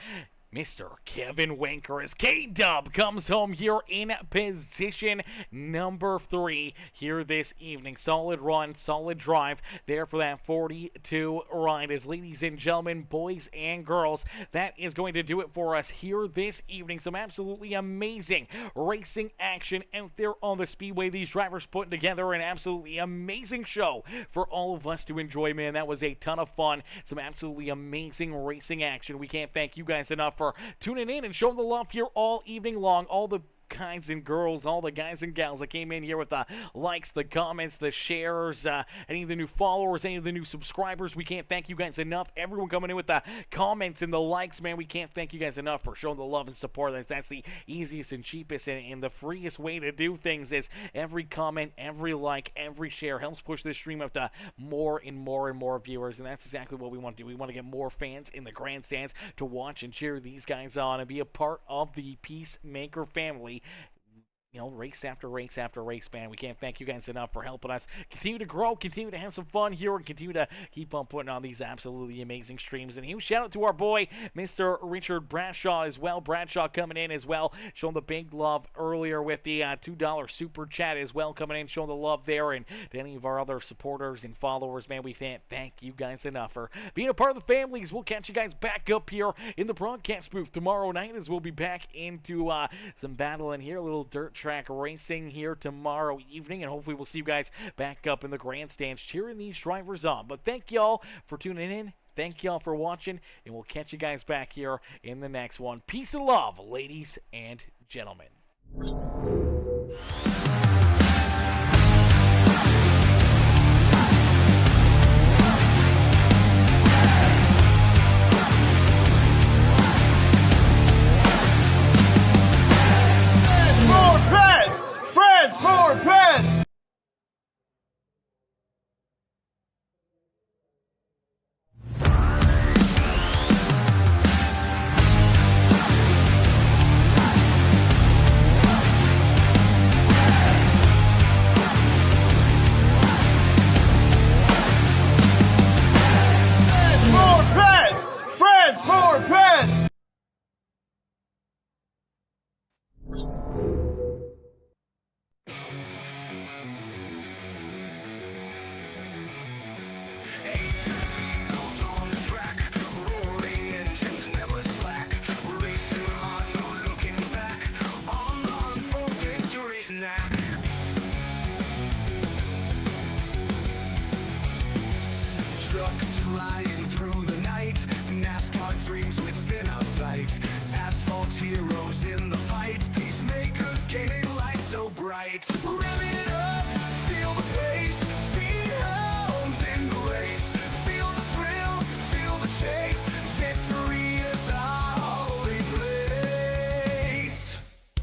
Mr. Kevin Wanker as K-Dub comes home here in position number 3 here this evening. Solid run, solid drive there for that 42 ride. As ladies and gentlemen, boys and girls, that is going to do it for us here this evening. Some absolutely amazing racing action out there on the Speedway. These drivers putting together an absolutely amazing show for all of us to enjoy, man. That was a ton of fun. Some absolutely amazing racing action. We can't thank you guys enough for tuning in and showing the love here all evening long. All the guys and girls, all the guys and gals that came in here with the likes, the comments, the shares, any of the new followers, any of the new subscribers. We can't thank you guys enough. Everyone coming in with the comments and the likes, man. We can't thank you guys enough for showing the love and support. That's the easiest and cheapest and the freest way to do things is every comment, every like, every share helps push this stream up to more and more and more viewers, and that's exactly what we want to do. We want to get more fans in the grandstands to watch and cheer these guys on and be a part of the Peacemaker family. You know, race after race after race, man. We can't thank you guys enough for helping us continue to grow, continue to have some fun here, and continue to keep on putting on these absolutely amazing streams. And a huge shout out to our boy, Mr. Richard Bradshaw as well. Bradshaw coming in as well, showing the big love earlier with the $2 super chat as well, coming in, showing the love there. And to any of our other supporters and followers, man, we can't thank you guys enough for being a part of the families. We'll catch you guys back up here in the broadcast booth tomorrow night as we'll be back into some battle in here, a little dirt track racing here tomorrow evening, and hopefully we'll see you guys back up in the grandstands cheering these drivers on. But thank y'all for tuning in, thank y'all for watching, and we'll catch you guys back here in the next one. Peace and love, ladies and gentlemen. Friends for Pets! right. Revving it up, feel the pace. Speed hounds in the race. Feel the thrill, feel the chase. Victory is our holy place.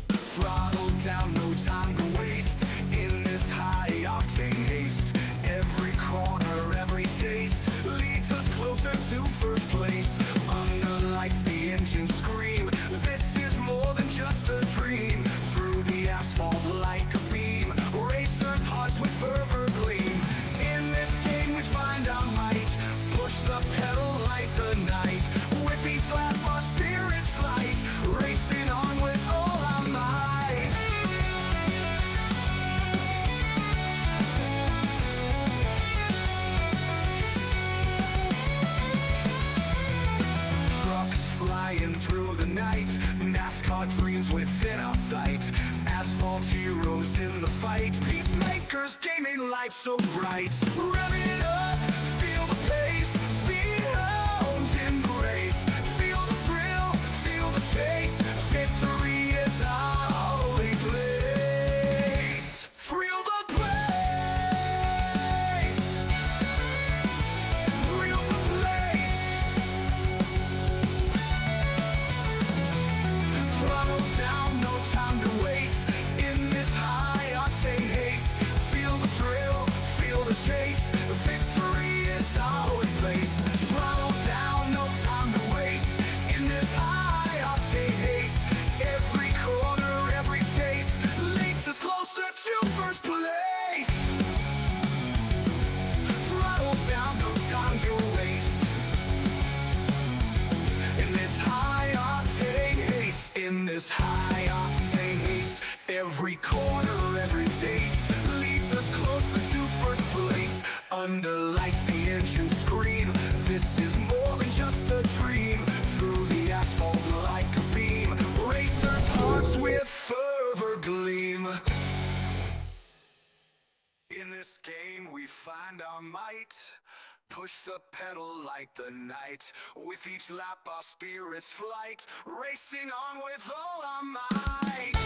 Throttle down, no time to waste. In this high-octane haste, every corner, every taste leads us closer to first place. Under lights, the engines scream. This is more than just a dream. Through the asphalt like a beam, racers' hearts with fervor gleam. In this game we find our might. Push the pedal like the night. With each lap our spirits flight. Racing on with all our might. Trucks flying through the night, NASCAR dreams within our sight. Asphalt heroes in the fight, peacemakers gaming life so bright. Revving it up, feel the pace. Speed hounds in the race. Feel the thrill, feel the chase. Victory is our holy place. Thrill the place. Thrill the place. Throttle down, no time to waste. In this high-octane haste, feel the thrill, feel the chase. Victory is our holy place. Throttle down, no time to waste. In this high-octane haste, every corner, every taste leads us closer to first place. Throttle down, no time to waste. In this high-octane haste, in this high-octane haste, every corner, every taste leads us closer to first place. Under lights, the engines scream. This is more than just a dream. Through the asphalt like a beam, racers' hearts with fervor gleam. In this game we find our might. Push the pedal like the night. With each lap our spirits flight. Racing on with all our might.